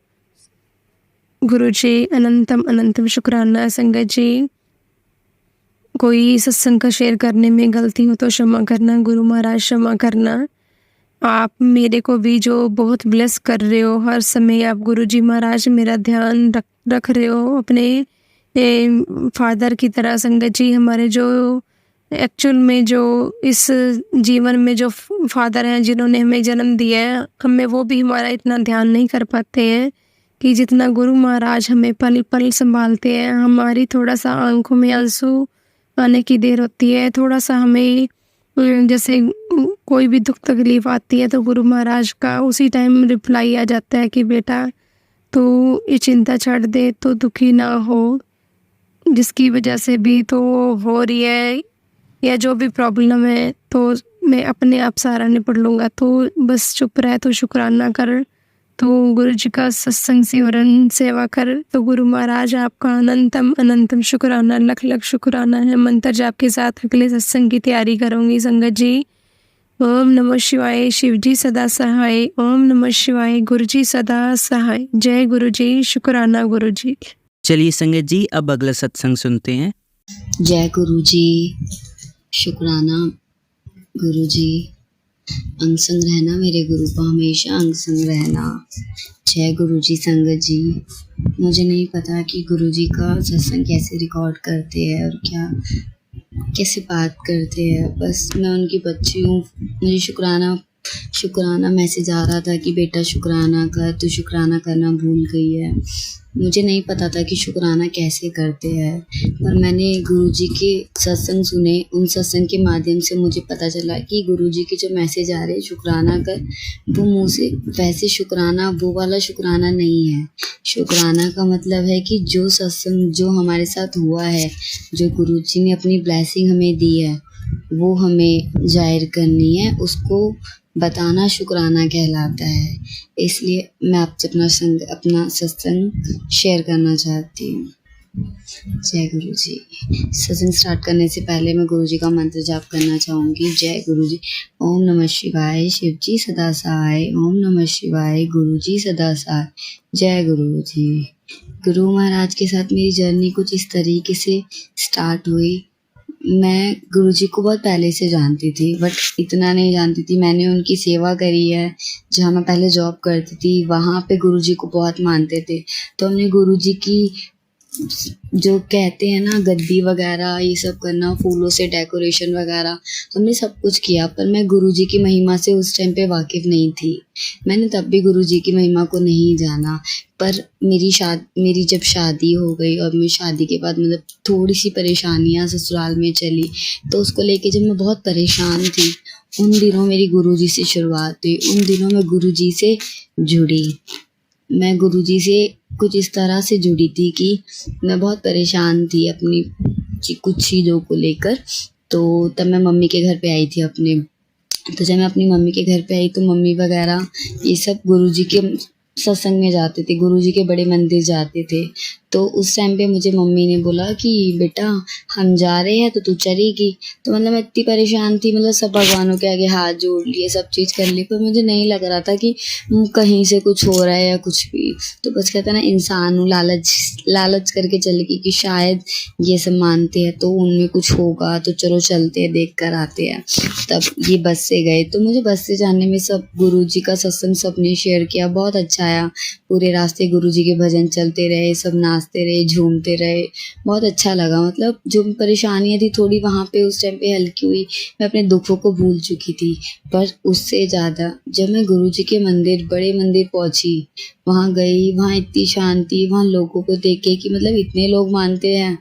गुरु जी अनंतम अनंतम शुक्राना। संगत जी, कोई सत्संग का शेयर करने में गलती हो तो क्षमा करना, गुरु महाराज क्षमा करना। आप मेरे को भी जो बहुत ब्लेस कर रहे हो, हर समय आप गुरु जी महाराज मेरा ध्यान रख रहे हो अपने फादर की तरह। संगत जी, हमारे जो एक्चुअल में जो इस जीवन में जो फादर हैं जिन्होंने हमें जन्म दिया है, हमें वो भी हमारा इतना ध्यान नहीं कर पाते हैं कि जितना गुरु महाराज हमें पल पल संभालते हैं। हमारी थोड़ा सा आंखों में आंसू आने की देर होती है, थोड़ा सा हमें जैसे कोई भी दुख तकलीफ आती है तो गुरु महाराज का उसी टाइम रिप्लाई आ जाता है कि बेटा तू ये चिंता छोड़ दे, तो दुखी ना हो, जिसकी वजह से भी तो हो रही है या जो भी प्रॉब्लम है तो मैं अपने आप सारा निपट लूँगा, तो बस चुप रह, तो शुक्राना कर, तो गुरु जी का सत्संग सिमरन सेवा कर। तो गुरु महाराज आपका अनंतम अनंतम शुक्राना, लख लख शुक्राना है। मंत्र जाप के साथ अगले सत्संग की तैयारी करूँगी। संगत जी, ओम नमः शिवाय, शिव जी सदा सहाय। ओम नमः शिवाय, गुरु जी सदा सहाय। जय गुरु जी, शुक्राना गुरु जी। चलिए संगत जी, अब अगला सत्संग सुनते हैं। जय गुरु जी, शुक्राना गुरु जी। अंग संग रहना मेरे गुरु को, हमेशा अंग संग रहना। जय गुरु जी। संगत जी, मुझे नहीं पता कि गुरु जी का सत्संग कैसे रिकॉर्ड करते हैं और क्या कैसे बात करते हैं। बस मैं उनकी बच्ची हूँ। मुझे शुक्राना मैसेज आ रहा था कि बेटा शुक्राना कर, तू शुक्राना करना भूल गई है। मुझे नहीं पता था कि शुक्राना कैसे करते हैं, पर मैंने गुरुजी के सत्संग सुने। उन सत्संग के माध्यम से मुझे पता चला कि गुरुजी के जो मैसेज आ रहे हैं शुक्राना कर, वो मुँह से वैसे शुक्राना, वो वाला शुक्राना नहीं है। शुक्राना का मतलब है कि जो सत्संग जो हमारे साथ हुआ है, जो गुरुजी ने अपनी ब्लेसिंग हमें दी है, वो हमें जाहिर करनी है, उसको बताना शुक्राना कहलाता है। इसलिए मैं आपसे अपना सत्संग शेयर करना चाहती हूँ। जय गुरु जी। सत्संग स्टार्ट करने से पहले मैं गुरु जी का मंत्र जाप करना चाहूँगी। जय गुरु जी। ओम नमः शिवाय, शिव जी सदा सहाय। ओम नमः शिवाय, गुरु जी सदा सहाय। जय गुरु जी। गुरु महाराज के साथ मेरी जर्नी कुछ इस तरीके से स्टार्ट हुई। मैं गुरुजी को बहुत पहले से जानती थी, बट इतना नहीं जानती थी। मैंने उनकी सेवा करी है। जहाँ मैं पहले जॉब करती थी, वहाँ पे गुरुजी को बहुत मानते थे। तो हमने गुरुजी की जो कहते हैं ना, गद्दी वगैरह ये सब करना, फूलों से डेकोरेशन वगैरह, हमने सब कुछ किया। पर मैं गुरुजी की महिमा से उस टाइम पे वाकिफ़ नहीं थी। मैंने तब भी गुरुजी की महिमा को नहीं जाना। पर मेरी जब शादी हो गई और मेरी शादी के बाद मतलब थोड़ी सी परेशानियां ससुराल में चली, तो उसको लेके जब मैं बहुत परेशान थी, उन दिनों मेरी गुरुजी से शुरुआत हुई। उन दिनों मैं गुरुजी से जुड़ी। मैं गुरुजी से कुछ इस तरह से जुड़ी थी कि मैं बहुत परेशान थी अपनी कुछ चीज़ों को लेकर। तो तब मैं मम्मी के घर पे आई थी अपने। तो जब मैं अपनी मम्मी के घर पे आई तो मम्मी वगैरह ये सब गुरुजी के सत्संग में जाते थे, गुरुजी के बड़े मंदिर जाते थे। तो उस टाइम पे मुझे मम्मी ने बोला कि बेटा हम जा रहे हैं तो तू चलेगी। तो मतलब मैं इतनी परेशान थी, मतलब सब भगवानों के आगे हाथ जोड़ लिए, सब चीज़ कर ली, पर मुझे नहीं लग रहा था कि कहीं से कुछ हो रहा है या कुछ भी। तो बस कहता ना, इंसान लालच करके चले गई कि शायद ये सब मानते हैं तो उनमें कुछ होगा, तो चलो चलते हैं, देख कर आते हैं। तब ये बस से गए। तो मुझे बस से जाने में सब गुरुजी का सत्संग सबने शेयर किया, बहुत अच्छा आया। पूरे रास्ते गुरुजी के भजन चलते रहे, सब नाचते नाचते रहे, झूमते रहे, बहुत अच्छा लगा। मतलब जो परेशानियाँ थी थोड़ी वहाँ पे उस टाइम पे हल्की हुई, मैं अपने दुखों को भूल चुकी थी। पर उससे ज़्यादा जब मैं गुरुजी के मंदिर, बड़े मंदिर पहुँची, वहाँ गई, वहाँ इतनी शांति, वहाँ लोगों को देख के कि मतलब इतने लोग मानते हैं,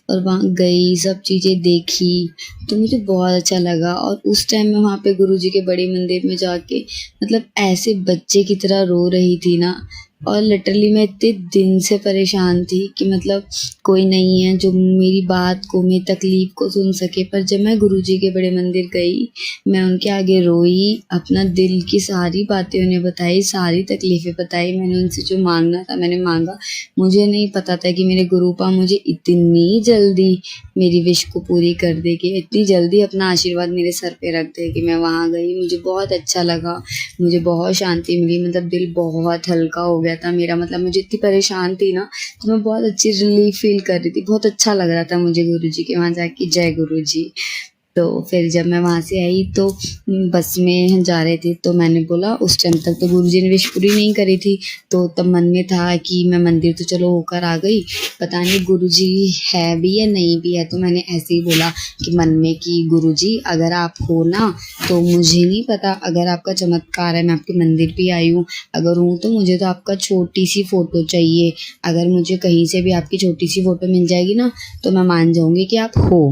और वहाँ गई, सब चीज़ें देखी, तो मुझे बहुत अच्छा लगा। और उस टाइम मैं वहाँ पे गुरुजी के बड़े मंदिर में जाके मतलब ऐसे बच्चे की तरह रो रही थी ना, और लिटरली मैं इतने दिन से परेशान थी कि मतलब कोई नहीं है जो मेरी बात को, मेरी तकलीफ़ को सुन सके। पर जब मैं गुरुजी के बड़े मंदिर गई, मैं उनके आगे रोई, अपना दिल की सारी बातें उन्हें बताई, सारी तकलीफ़ें बताई, मैंने उनसे जो माँगना था मैंने माँगा। मुझे नहीं पता था कि मेरे गुरुपा मुझे इतनी जल्दी मेरी विश को पूरी कर देंगे, इतनी जल्दी अपना आशीर्वाद मेरे सर पे रख देंगे। मैं वहाँ गई, मुझे बहुत अच्छा लगा, मुझे बहुत शांति मिली, मतलब दिल बहुत हल्का हो गया था मेरा। मतलब मुझे इतनी परेशान थी ना, तो मैं बहुत अच्छी रिलीफ़ फ़ील कर रही थी, बहुत अच्छा लग रहा था मुझे गुरुजी के वहाँ जाके। जय गुरुजी। तो फिर जब मैं वहाँ से आई तो बस में जा रहे थे, तो मैंने बोला, उस टाइम तक तो गुरुजी ने विश पूरी नहीं करी थी, तो तब मन में था कि मैं मंदिर तो चलो होकर आ गई, पता नहीं गुरुजी है भी या नहीं भी है। तो मैंने ऐसे ही बोला कि मन में कि गुरुजी अगर आप हो ना, तो मुझे नहीं पता, अगर आपका चमत्कार है, मैं आपके मंदिर भी आई हूँ, अगर हूँ तो मुझे तो आपका छोटी सी फ़ोटो चाहिए। अगर मुझे कहीं से भी आपकी छोटी सी फ़ोटो मिल जाएगी ना, तो मैं मान जाऊँगी कि आप हो,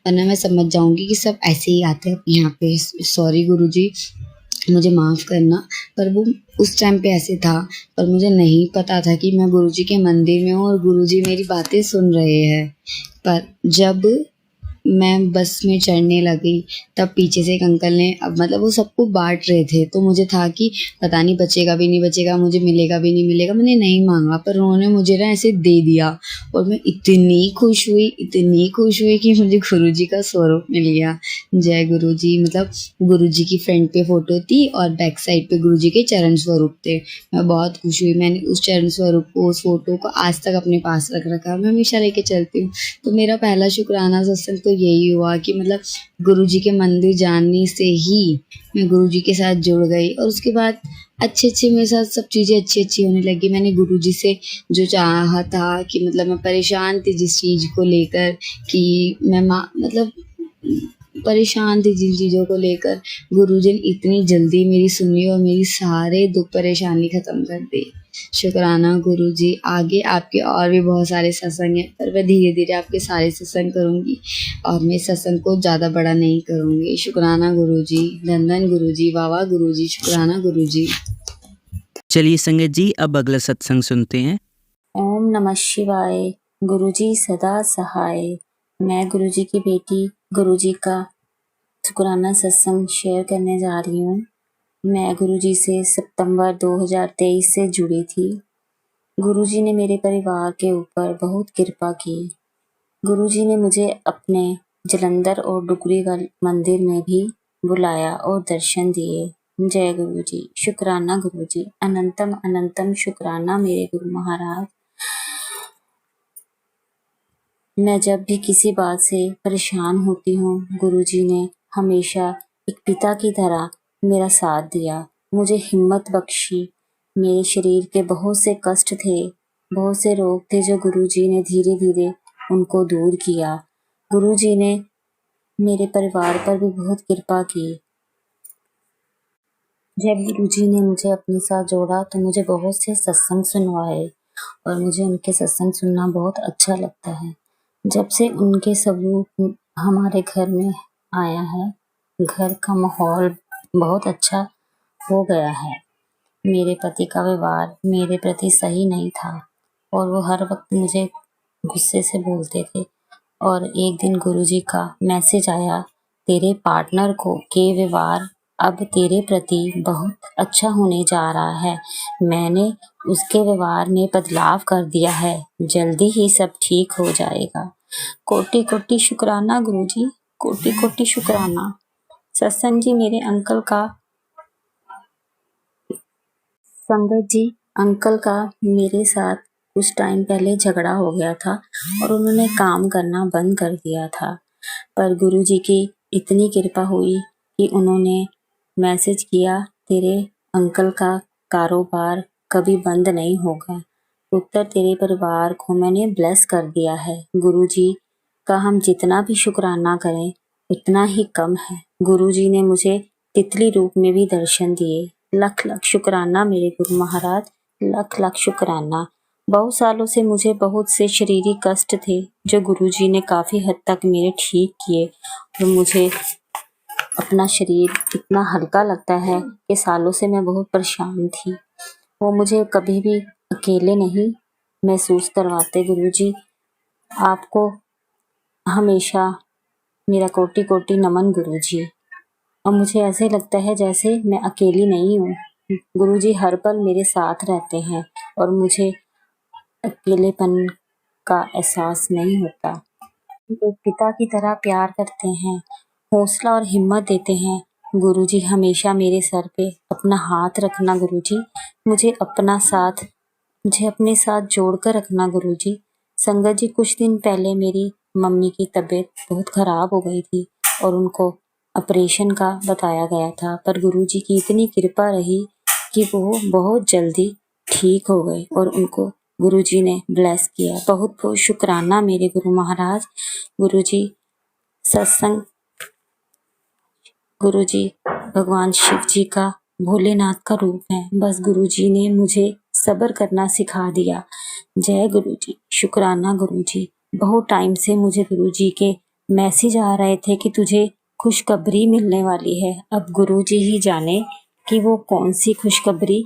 वरना मैं समझ जाऊँगी कि सब ऐसे ही आते हैं यहाँ पे। सॉरी गुरुजी, मुझे माफ़ करना। पर वो उस टाइम पे ऐसे था, पर मुझे नहीं पता था कि मैं गुरुजी के मंदिर में हूँ और गुरुजी मेरी बातें सुन रहे हैं। पर जब मैं बस में चढ़ने लगी, तब पीछे से एक अंकल ने, अब मतलब वो सबको बाँट रहे थे, तो मुझे था कि पता नहीं बचेगा भी नहीं बचेगा, मुझे मिलेगा भी नहीं मिलेगा। मैंने नहीं माँगा, पर उन्होंने मुझे ना ऐसे दे दिया, और मैं इतनी खुश हुई, इतनी खुश हुई कि मुझे गुरुजी का स्वरूप मिल गया। जय गुरुजी। मतलब गुरुजी की फ्रंट पे फ़ोटो थी और बैक साइड पे गुरुजी के चरण स्वरूप थे। मैं बहुत खुश हुई, मैंने उस चरण स्वरूप को, उस फ़ोटो को आज तक अपने पास रख रखा है, मैं हमेशा लेके चलती हूँ। तो मेरा पहला शुक्राना सत्संग तो यही हुआ कि मतलब गुरुजी के मंदिर जाने से ही मैं गुरुजी के साथ जुड़ गई, और उसके बाद अच्छे-अच्छे मेरे साथ सब चीज़ें अच्छी-अच्छी होने लगी। मैंने गुरुजी से जो चाहा था कि मतलब मैं परेशान थी जिस चीज़ को लेकर, कि मैं मतलब परेशान थी जिन चीज़ों को लेकर, गुरुजी ने इतनी जल्दी मेरी सुनी और मेरी सारे दुःख परेशानी ख़त्म कर दी। शुक्राना गुरुजी। आगे आपके और भी बहुत सारे सत्संग हैं, पर मैं धीरे-धीरे आपके सारे सत्संग करूँगी, और मैं सत्संग को ज़्यादा बड़ा नहीं करूँगी। शुक्राना गुरुजी, धन-धन गुरुजी, वाह-वाह गुरुजी, शुक्राना गुरुजी। चलिए संगत जी, अब अगला सत्संग सुनते हैं। ओम नमः शिवाय। गुरुजी सदा सहाय। मैं गुरुजी की बेटी गुरुजी का शुक्राना सत्संग शेयर करने जा रही हूँ। मैं गुरुजी से सितंबर 2023 से जुड़ी थी। गुरुजी ने मेरे परिवार के ऊपर बहुत कृपा की। गुरुजी ने मुझे अपने जलंधर और डुगरीगढ़ मंदिर में भी बुलाया और दर्शन दिए। जय गुरुजी। शुक्राना गुरुजी। अनंतम अनंतम शुक्राना मेरे गुरु महाराज। मैं जब भी किसी बात से परेशान होती हूँ, गुरुजी ने हमेशा एक पिता की तरह मेरा साथ दिया, मुझे हिम्मत बख्शी। मेरे शरीर के बहुत से कष्ट थे, बहुत से रोग थे, जो गुरुजी ने धीरे धीरे उनको दूर किया। गुरुजी ने मेरे परिवार पर भी बहुत कृपा की। जब गुरुजी ने मुझे अपने साथ जोड़ा तो मुझे बहुत से सत्संग सुनवाए, और मुझे उनके सत्संग सुनना बहुत अच्छा लगता है। जब से उनके स्वरूप हमारे घर में आया है, घर का माहौल बहुत अच्छा हो गया है। मेरे पति का व्यवहार मेरे प्रति सही नहीं था, और वो हर वक्त मुझे गुस्से से बोलते थे। और एक दिन गुरुजी का मैसेज आया, तेरे पार्टनर को के व्यवहार अब तेरे प्रति बहुत अच्छा होने जा रहा है। मैंने उसके व्यवहार में बदलाव कर दिया है, जल्दी ही सब ठीक हो जाएगा। कोटि कोटि शुक्राना गुरुजी, कोटि कोटि शुक्राना। सत्संग जी, मेरे अंकल का संगत जी, अंकल का मेरे साथ कुछ टाइम पहले झगड़ा हो गया था, और उन्होंने काम करना बंद कर दिया था। पर गुरुजी की इतनी कृपा हुई कि उन्होंने मैसेज किया, तेरे अंकल का कारोबार कभी बंद नहीं होगा। उत्तर तेरे परिवार को मैंने ब्लेस कर दिया है। गुरुजी का हम जितना भी शुक्राना करें उतना ही कम है। गुरुजी ने मुझे तितली रूप में भी दर्शन दिए। लख लख शुक्राना मेरे गुरु महाराज, लख लख शुक्राना। बहुत सालों से मुझे बहुत से शरीरी कष्ट थे जो गुरुजी ने काफी हद तक मेरे ठीक किए और मुझे अपना शरीर इतना हल्का लगता है कि सालों से मैं बहुत परेशान थी। वो मुझे कभी भी अकेले नहीं महसूस करवाते। गुरुजी आपको हमेशा मेरा कोटि कोटि नमन गुरुजी। और मुझे ऐसे लगता है जैसे मैं अकेली नहीं हूँ। गुरुजी हर पल मेरे साथ रहते हैं और मुझे अकेलेपन का एहसास नहीं होता। एक पिता की तरह प्यार करते हैं, हौसला और हिम्मत देते हैं। गुरुजी हमेशा मेरे सर पे अपना हाथ रखना गुरुजी, मुझे अपने साथ जोड़कर रखना गुरुजी। संगत जी, कुछ दिन पहले मेरी मम्मी की तबीयत बहुत खराब हो गई थी और उनको ऑपरेशन का बताया गया था, पर गुरुजी की इतनी कृपा रही कि वो बहुत जल्दी ठीक हो गए और उनको गुरुजी ने ब्लेस किया। बहुत बहुत शुक्राना मेरे गुरु महाराज। गुरुजी सत्संग, गुरुजी भगवान शिव जी का, भोलेनाथ का रूप है। बस गुरुजी ने मुझे सब्र करना सिखा दिया। जय गुरुजी, शुक्राना गुरुजी। बहुत टाइम से मुझे गुरुजी के मैसेज आ रहे थे कि तुझे खुशखबरी मिलने वाली है। अब गुरुजी ही जाने कि वो कौन सी खुशखबरी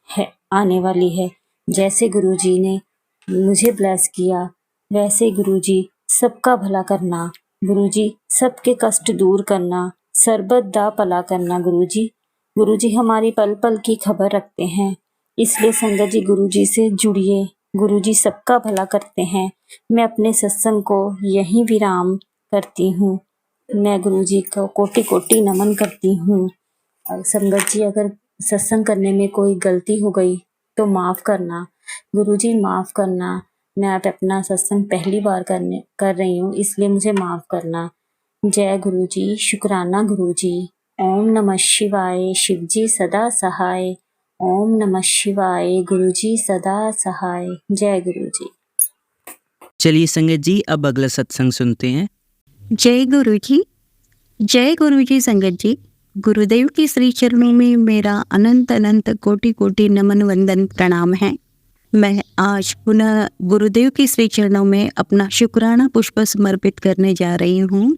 है आने वाली है। जैसे गुरुजी ने मुझे ब्लेस किया वैसे गुरुजी सबका भला करना, गुरुजी सबके कष्ट दूर करना, सरबत दा भला करना। गुरुजी हमारी पल पल की खबर रखते हैं। इसलिए संगत जी गुरुजी से जुड़िए, गुरुजी सबका भला करते हैं। मैं अपने सत्संग को यहीं विराम करती हूँ। मैं गुरुजी को कोटि कोटि नमन करती हूँ। और संगत जी, अगर सत्संग करने में कोई गलती हो गई तो माफ़ करना गुरुजी, माफ़ करना। मैं अब अपना सत्संग पहली बार कर रही हूँ, इसलिए मुझे माफ़ करना। जय गुरुजी, शुक्राना गुरुजी। ओम नमः शिवाय, शिवजी सदा सहाय। ओम नमः शिवाय, गुरुजी सदा सहाय। जय गुरुजी। चलिए संगत जी, अब अगला सत्संग सुनते हैं। जय गुरु जी, जय गुरु जी। संगत जी, गुरुदेव के श्री चरणों में मेरा अनंत अनंत कोटि कोटि नमन वंदन प्रणाम है। मैं आज पुनः गुरुदेव के श्री चरणों में अपना शुक्राना पुष्प समर्पित करने जा रही हूँ।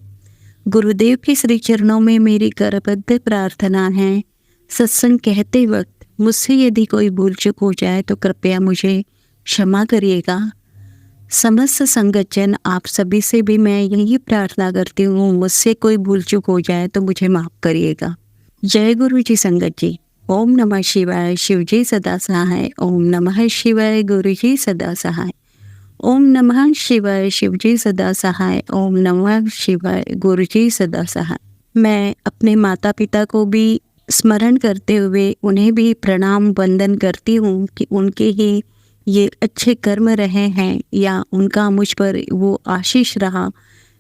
गुरुदेव के श्री चरणों में मेरी करबद्ध प्रार्थना है, सत्संग कहते वक्त मुझसे यदि कोई भूल चूक हो जाए तो कृपया मुझे क्षमा करिएगा। समस्त संगतजन, आप सभी से भी मैं यही प्रार्थना करती हूँ, मुझसे कोई भूल चूक हो जाए तो मुझे माफ़ करिएगा। जय गुरु जी। संगत जी, ओम नमः शिवाय, शिव जी सदा सहाय। ओम नमः शिवाय, गुरु जी सदा सहाय। ओम नमः शिवाय, शिव जी सदा सहाय। ओम नमः शिवाय, गुरु जी सदा सहाय। मैं अपने माता पिता को भी स्मरण करते हुए उन्हें भी प्रणाम वंदन करती हूँ कि उनके ही ये अच्छे कर्म रहे हैं या उनका मुझ पर वो आशीष रहा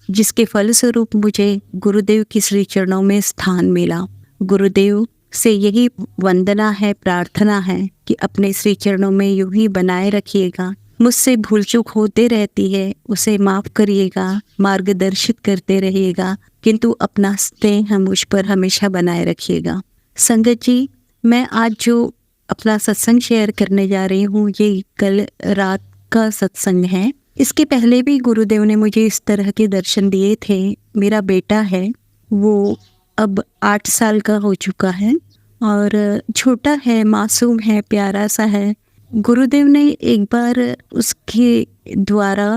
जिसके फलस्वरूप मुझे गुरुदेव की श्री चरणों में स्थान मिला। गुरुदेव से यही वंदना है, प्रार्थना है कि अपने श्री चरणों में यूं ही बनाए रखिएगा। मुझसे भूल चूक होते रहती है, उसे माफ़ करिएगा, मार्गदर्शित करते रहिएगा, किंतु अपना स्नेह मुझ पर हमेशा बनाए रखिएगा। संगत जी, मैं आज जो अपना सत्संग शेयर करने जा रही हूँ ये कल रात का सत्संग है। इसके पहले भी गुरुदेव ने मुझे इस तरह के दर्शन दिए थे। मेरा बेटा है, वो अब 8 साल का हो चुका है और छोटा है, मासूम है, प्यारा सा है। गुरुदेव ने एक बार उसके द्वारा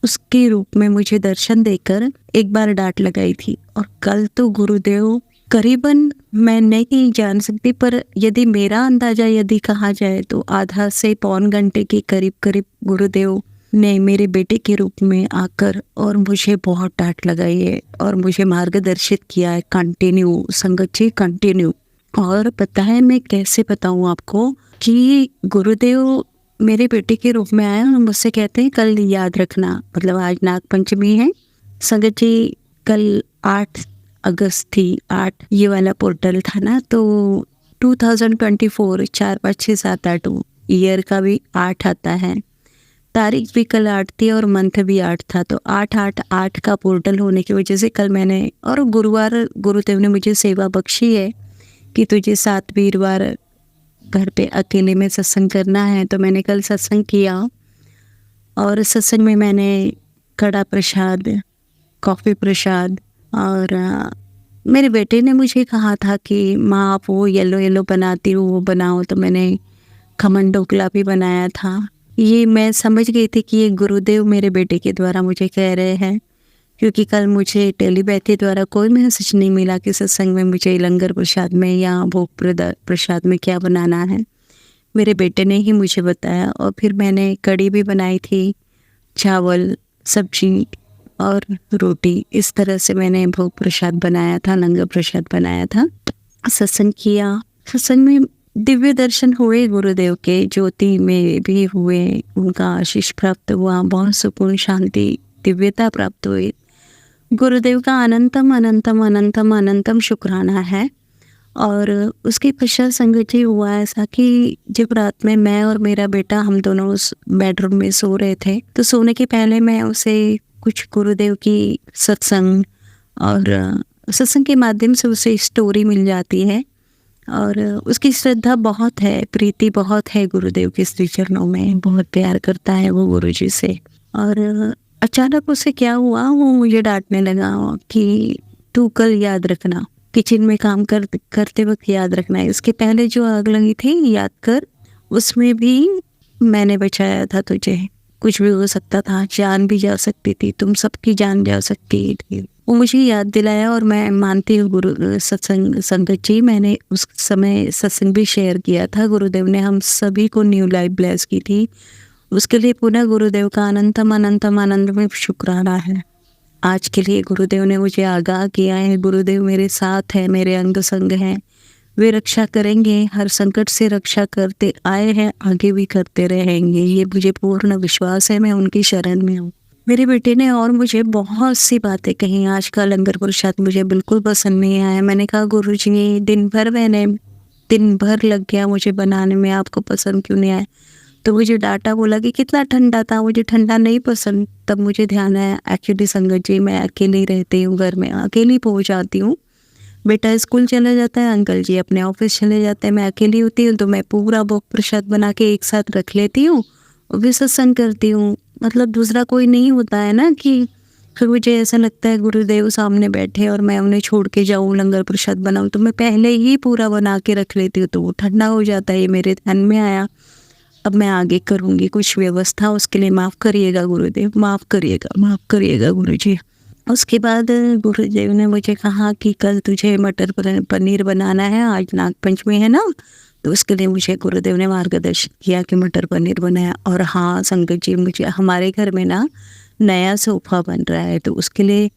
उसके रूप में मुझे दर्शन देकर एक बार डांट लगाई थी और कल तो गुरुदेव करीबन, मैं नहीं जान सकती, पर यदि मेरा अंदाजा यदि कहा जाए तो आधा से पौन घंटे के करीब करीब गुरुदेव ने मेरे बेटे के रूप में आकर और मुझे बहुत डांट लगाई है और मुझे मार्गदर्शित किया है। कंटिन्यू संगत जी, कंटिन्यू। और पता है मैं कैसे बताऊँ आपको कि गुरुदेव मेरे बेटे के रूप में आए और मुझसे कहते हैं कल याद रखना, मतलब आज नाग पंचमी है संगत जी, कल 8 अगस्त थी। 8 ये वाला पोर्टल था ना, तो 2024 4 5 6 7 8 ईयर का भी 8 आता है, तारीख भी कल 8 थी और मंथ भी 8 था। तो 8-8-8 का पोर्टल होने की वजह से कल मैंने, और गुरुवार गुरुदेव ने मुझे सेवा बख्शी है कि तुझे 7 वीरवार घर पे अकेले में सत्संग करना है। तो मैंने कल सत्संग किया और सत्संग में मैंने कड़ा प्रसाद, कॉफ़ी प्रसाद और मेरे बेटे ने मुझे कहा था कि माँ आप वो येलो येलो बनाती हो वो बनाओ, तो मैंने खमन ढोकला भी बनाया था। ये मैं समझ गई थी कि ये गुरुदेव मेरे बेटे के द्वारा मुझे कह रहे हैं, क्योंकि कल मुझे टेलीपैथी द्वारा कोई मैसेज नहीं मिला कि सत्संग में मुझे लंगर प्रसाद में या भोग प्रसाद में क्या बनाना है। मेरे बेटे ने ही मुझे बताया। और फिर मैंने कड़ी भी बनाई थी, चावल, सब्जी और रोटी, इस तरह से मैंने भोग प्रसाद बनाया था, लंगर प्रसाद बनाया था। सत्संग किया। सत्संग में दिव्य दर्शन हुए गुरुदेव के, ज्योति में भी हुए, उनका आशीष प्राप्त हुआ, बहुत सुकून, शांति, दिव्यता प्राप्त हुई। गुरुदेव का अनंतम अनंतम अनंतम अनंतम शुक्राना है। और उसके पश्चात संगत जी हुआ ऐसा कि जब रात में मैं और मेरा बेटा हम दोनों उस बेडरूम में सो रहे थे, तो सोने के पहले मैं उसे कुछ गुरुदेव की सत्संग और सत्संग के माध्यम से उसे स्टोरी मिल जाती है और उसकी श्रद्धा बहुत है, प्रीति बहुत है गुरुदेव के श्री चरणों में, बहुत प्यार करता है वो गुरुजी से। और अचानक उसे क्या हुआ, वो मुझे डांटने लगा कि तू कल याद रखना, किचन में काम करते वक्त याद रखना है, इसके पहले जो आग लगी थी याद कर, उसमें भी मैंने बचाया था तुझे, कुछ भी हो सकता था, जान भी जा सकती थी, तुम सबकी जान जा सकती थी। वो मुझे याद दिलाया और मैं मानती हूँ गुरु सत्संग संगत जी, मैंने उस समय सत्संग भी शेयर किया था, गुरुदेव ने हम सभी को न्यू लाइफ ब्लेस की थी, उसके लिए पुनः गुरुदेव का अनंतम अनंतम आनंद में शुक्राना है। आज के लिए गुरुदेव ने मुझे आगाह किया है, गुरुदेव मेरे साथ है, मेरे अंग संग हैं, वे रक्षा करेंगे, हर संकट से रक्षा करते आए हैं, आगे भी करते रहेंगे, ये मुझे पूर्ण विश्वास है, मैं उनकी शरण में हूँ। मेरे बेटे ने और मुझे बहुत सी बातें कही। आज का लंगर प्रसाद मुझे बिल्कुल पसंद नहीं आया। मैंने कहा गुरुजी दिन भर लग गया मुझे बनाने में, आपको पसंद क्यों नहीं आया? तो मुझे डांटा, बोला कि कितना ठंडा था, मुझे ठंडा नहीं पसंद। तब मुझे ध्यान आया एक्चुअली संगत जी मैं अकेली रहती हूँ, घर में अकेली पहुँच जाती हूँ, बेटा स्कूल चला जाता है, अंकल जी अपने ऑफिस चले जाते हैं, मैं अकेली होती हूँ, तो मैं पूरा भोग प्रसाद बना के एक साथ रख लेती हूँ और फिर सत्संग करती हूँ। मतलब दूसरा कोई नहीं होता है ना, कि फिर मुझे ऐसा लगता है गुरुदेव सामने बैठे और मैं उन्हें छोड़ के जाऊँ, लंगर प्रसाद बनाऊँ, तो मैं पहले ही पूरा बना के रख लेती हूँ, तो वो ठंडा हो जाता है। ये मेरे ध्यान में आया, अब मैं आगे करूँगी कुछ व्यवस्था, उसके लिए माफ़ करिएगा गुरुदेव, माफ़ करिएगा गुरुजी। उसके बाद गुरुदेव ने मुझे कहा कि कल तुझे मटर पनीर बनाना है, आज नाग पंचमी है ना, तो उसके लिए मुझे गुरुदेव ने मार्गदर्शन किया कि मटर पनीर बनाया। और हाँ संगत जी, मुझे हमारे घर में ना नया सोफ़ा बन रहा है, तो उसके लिए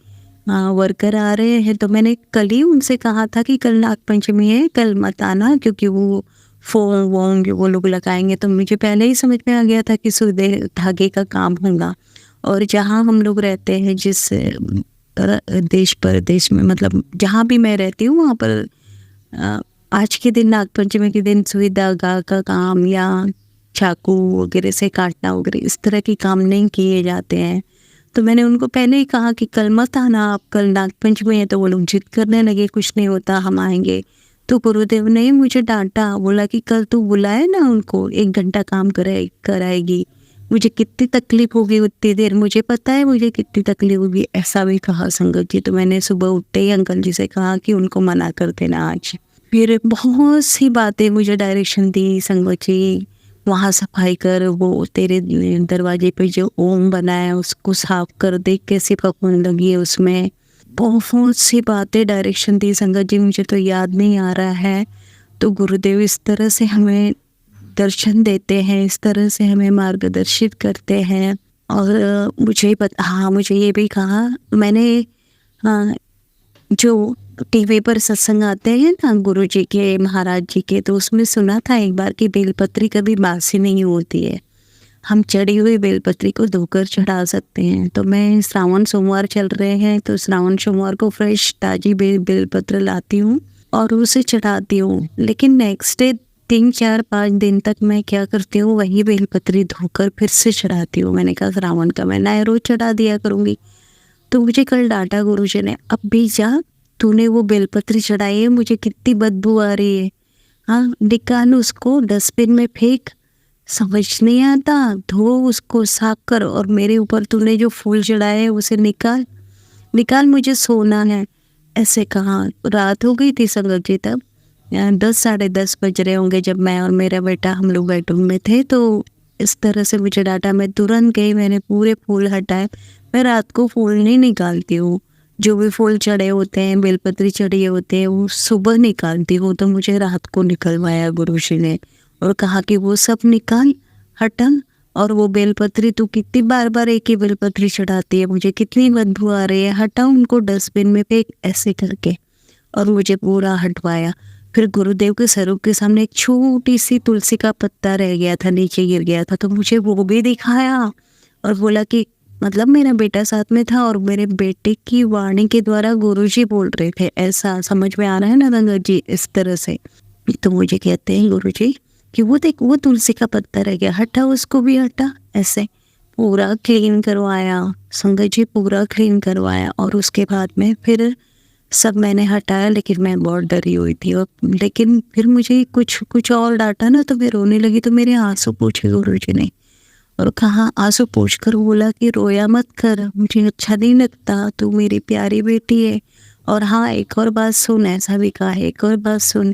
वर्कर आ रहे हैं, तो मैंने कल ही उनसे कहा था कि कल नाग पंचमी है, कल मत आना, क्योंकि वो फोम वोम जो वो लोग लगाएंगे। तो मुझे पहले ही समझ में आ गया था कि सूदे धागे का काम होगा। और जहाँ हम लोग रहते हैं, जिस देश परदेश में, मतलब जहाँ भी मैं रहती हूँ, वहाँ पर आज के दिन, नाग पंचमी के दिन, सुई धागा का काम या चाकू वगैरह से काटना वगैरह इस तरह के काम नहीं किए जाते हैं। तो मैंने उनको पहले ही कहा कि कल मत आना आप, कल नाग पंचमी है। तो वो लोग जिद करने लगे, कुछ नहीं होता, हम आएंगे। तो गुरुदेव ने मुझे डांटा, बोला कि कल तू बुलाए ना उनको, 1 घंटा काम कराएगी, मुझे कितनी तकलीफ होगी उतनी देर, मुझे पता है मुझे कितनी तकलीफ होगी, ऐसा भी कहा संगत जी। तो मैंने सुबह उठते ही अंकल जी से कहा कि उनको मना कर देना आज। फिर बहुत सी बातें मुझे डायरेक्शन दी संगत जी, वहाँ सफाई कर, वो तेरे दरवाजे पे जो ओम बना है उसको साफ कर, देख कैसी फफूंद लगी है उसमें, बहुत सी बातें डायरेक्शन दी संगत जी, मुझे तो याद नहीं आ रहा है। तो गुरुदेव इस तरह से हमें दर्शन देते हैं, इस तरह से हमें मार्गदर्शित करते हैं। और मुझे ये भी कहा, मैंने जो टीवी पर सत्संग आते हैं ना गुरुजी के, महाराज जी के, तो उसमें सुना था एक बार कि बेलपत्री कभी बासी नहीं होती है, हम चढ़ी हुई बेलपत्री को धोकर चढ़ा सकते हैं। तो मैं श्रावण सोमवार चल रहे हैं, तो श्रावण सोमवार को फ्रेश ताजी बेलपत्र लाती हूँ और उसे चढ़ाती हूँ। लेकिन नेक्स्ट डे 3-4-5 दिन तक मैं क्या करती हूँ, वही बेलपत्री धोकर फिर से चढ़ाती हूँ। मैंने कहा श्रावण का महीना है, रोज चढ़ा दिया करूँगी। तो मुझे कल डांटा गुरुजी ने, अब भी जा, तूने वो बेलपत्री चढ़ाई है, मुझे कितनी बदबू आ रही है, हाँ निकाल उसको, डस्टबिन में फेंक। समझ नहीं आता, धो उसको, साफ कर, और मेरे ऊपर तूने जो फूल चढ़ाए है उसे निकाल, मुझे सोना है। ऐसे कहा। रात हो गई थी संगत जी, तब 10-10:30 बज रहे होंगे जब मैं और मेरा बेटा हम लोग बेडरूम में थे। तो इस तरह से मुझे डांटा। मैं तुरंत गई, मैंने पूरे फूल हटाए। मैं रात को फूल नहीं निकालती हूँ, जो भी फूल चढ़े होते हैं, बेलपत्री चढ़े होते हैं, वो सुबह निकालती हूँ। तो मुझे रात को निकलवाया गुरुजी ने और कहा कि वो सब निकाल, हटा, और वो बेलपत्री तू कितनी बार बार एक ही बेलपत्री चढ़ाती है, मुझे कितनी बदबू आ रही है, हटा उनको डस्टबिन में फेंक, ऐसे करके। और मुझे पूरा हटवाया। फिर गुरुदेव के स्वरूप के सामने एक छोटी सी तुलसी का पत्ता रह गया था, नीचे गिर गया था, तो मुझे वो भी दिखाया और बोला कि मतलब मेरा बेटा साथ में था और मेरे बेटे की वाणी के द्वारा गुरुजी बोल रहे थे। ऐसा समझ में आ रहा है ना रंगत जी, इस तरह से। तो मुझे कहते हैं गुरुजी कि वो देख, वो तुलसी का पत्ता रह गया, हटा, उसको भी हटा। ऐसे पूरा क्लीन करवाया संगत जी, पूरा क्लीन करवाया। और उसके बाद में फिर सब मैंने हटाया, लेकिन मैं बहुत डरी हुई थी। और लेकिन फिर मुझे कुछ और डांटा ना, तो मैं रोने लगी। तो मेरे आंसू पूछे गुरुजी ने और कहा, आंसू पूछ कर बोला कि रोया मत कर, मुझे अच्छा नहीं लगता, तू मेरी प्यारी बेटी है। और हाँ, एक और बात सुन, ऐसा भी कहा है, एक और बात सुन,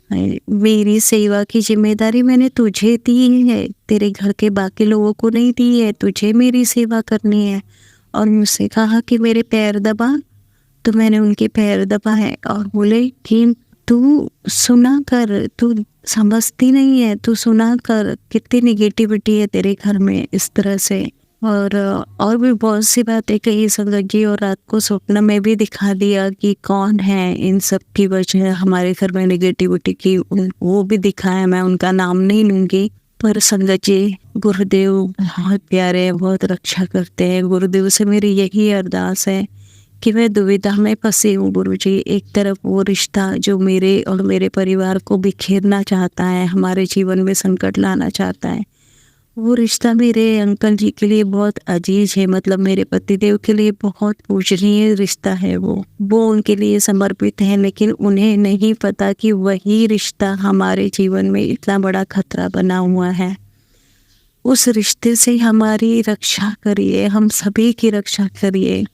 मेरी सेवा की जिम्मेदारी मैंने तुझे दी है, तेरे घर के बाकी लोगों को नहीं दी है, तुझे मेरी सेवा करनी है। और मुझसे कहा कि मेरे पैर दबा, तो मैंने उनके पैर दबाए और बोले कि तू सुना कर, तू समझती नहीं है, तू सुना कर, कितनी निगेटिविटी है तेरे घर में, इस तरह से। और भी बहुत सी बातें कही संगत जी। और रात को स्वप्न में भी दिखा दिया कि कौन है इन सब की वजह हमारे घर में निगेटिविटी की, वो भी दिखाया। मैं उनका नाम नहीं लूँगी, पर संगत जी गुरुदेव बहुत प्यारे हैं, बहुत रक्षा करते हैं। गुरुदेव से मेरी यही अरदास है कि मैं दुविधा में फंसी हूँ गुरुजी। एक तरफ वो रिश्ता जो मेरे और मेरे परिवार को बिखेरना चाहता है, हमारे जीवन में संकट लाना चाहता है, वो रिश्ता मेरे अंकल जी के लिए बहुत अजीज है, मतलब मेरे पतिदेव के लिए बहुत पूजनीय रिश्ता है। वो उनके लिए समर्पित है, लेकिन उन्हें नहीं पता कि वही रिश्ता हमारे जीवन में इतना बड़ा खतरा बना हुआ है। उस रिश्ते से हमारी रक्षा करिए, हम सभी की रक्षा करिए।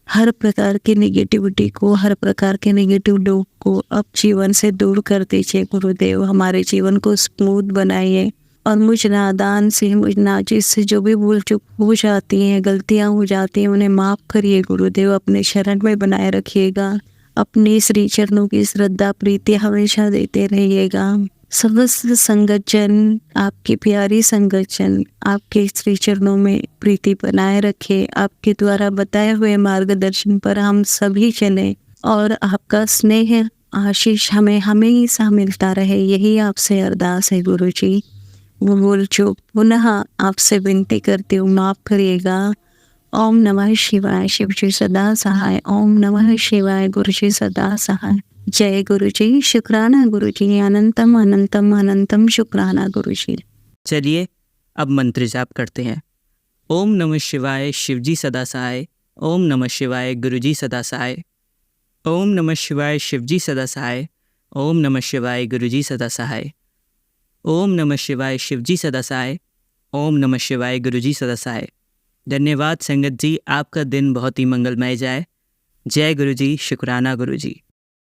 हर प्रकार की निगेटिविटी को, हर प्रकार के निगेटिव लोग को अब जीवन से दूर कर दीजिए गुरुदेव। हमारे जीवन को स्मूथ बनाइए। और मुझ नादान से, मुझ नाजिज से जो भी भूल चूक हो जाती हैं, गलतियां हो जाती हैं, उन्हें माफ़ करिए गुरुदेव। अपने शरण में बनाए रखिएगा। अपनी श्री चरणों की श्रद्धा प्रीति हमेशा देते रहिएगा। समस्त संगतजन, आपकी प्यारी संगतजन आपके श्री चरणों में प्रीति बनाए रखे। आपके द्वारा बताए हुए मार्गदर्शन पर हम सभी चलें और आपका स्नेह आशीष हमें हमेशा मिलता रहे, यही आपसे अरदास है गुरुजी। वो बोल चूक पुनः आपसे विनती करती हूँ, माफ़ करिएगा। ओम नमः शिवाय, शिव जी सदा सहाय। ओम नमः शिवाय, गुरु जी सदा सहाय। जय गुरु जी, शुक्राना गुरु जी, अनंतम अनंतम अनंतम शुक्राना गुरु जी। चलिए अब मंत्र जाप करते हैं। ओम नमः शिवाय, शिव जी सदा सहाय। ओम नमः शिवाय, गुरु जी सदा सहाय। ओम नमः शिवाय, शिव जी सदा सहाय। ओम नमः शिवाय, गुरु जी सदा सहाय। ओम नमः शिवाय, शिव जी सदा सहाय। ओम नमः शिवाय, गुरु जी सदा सहाय। धन्यवाद संगत जी, आपका दिन बहुत ही मंगलमय जाए। जय गुरु जी, शुक्राना गुरु जी।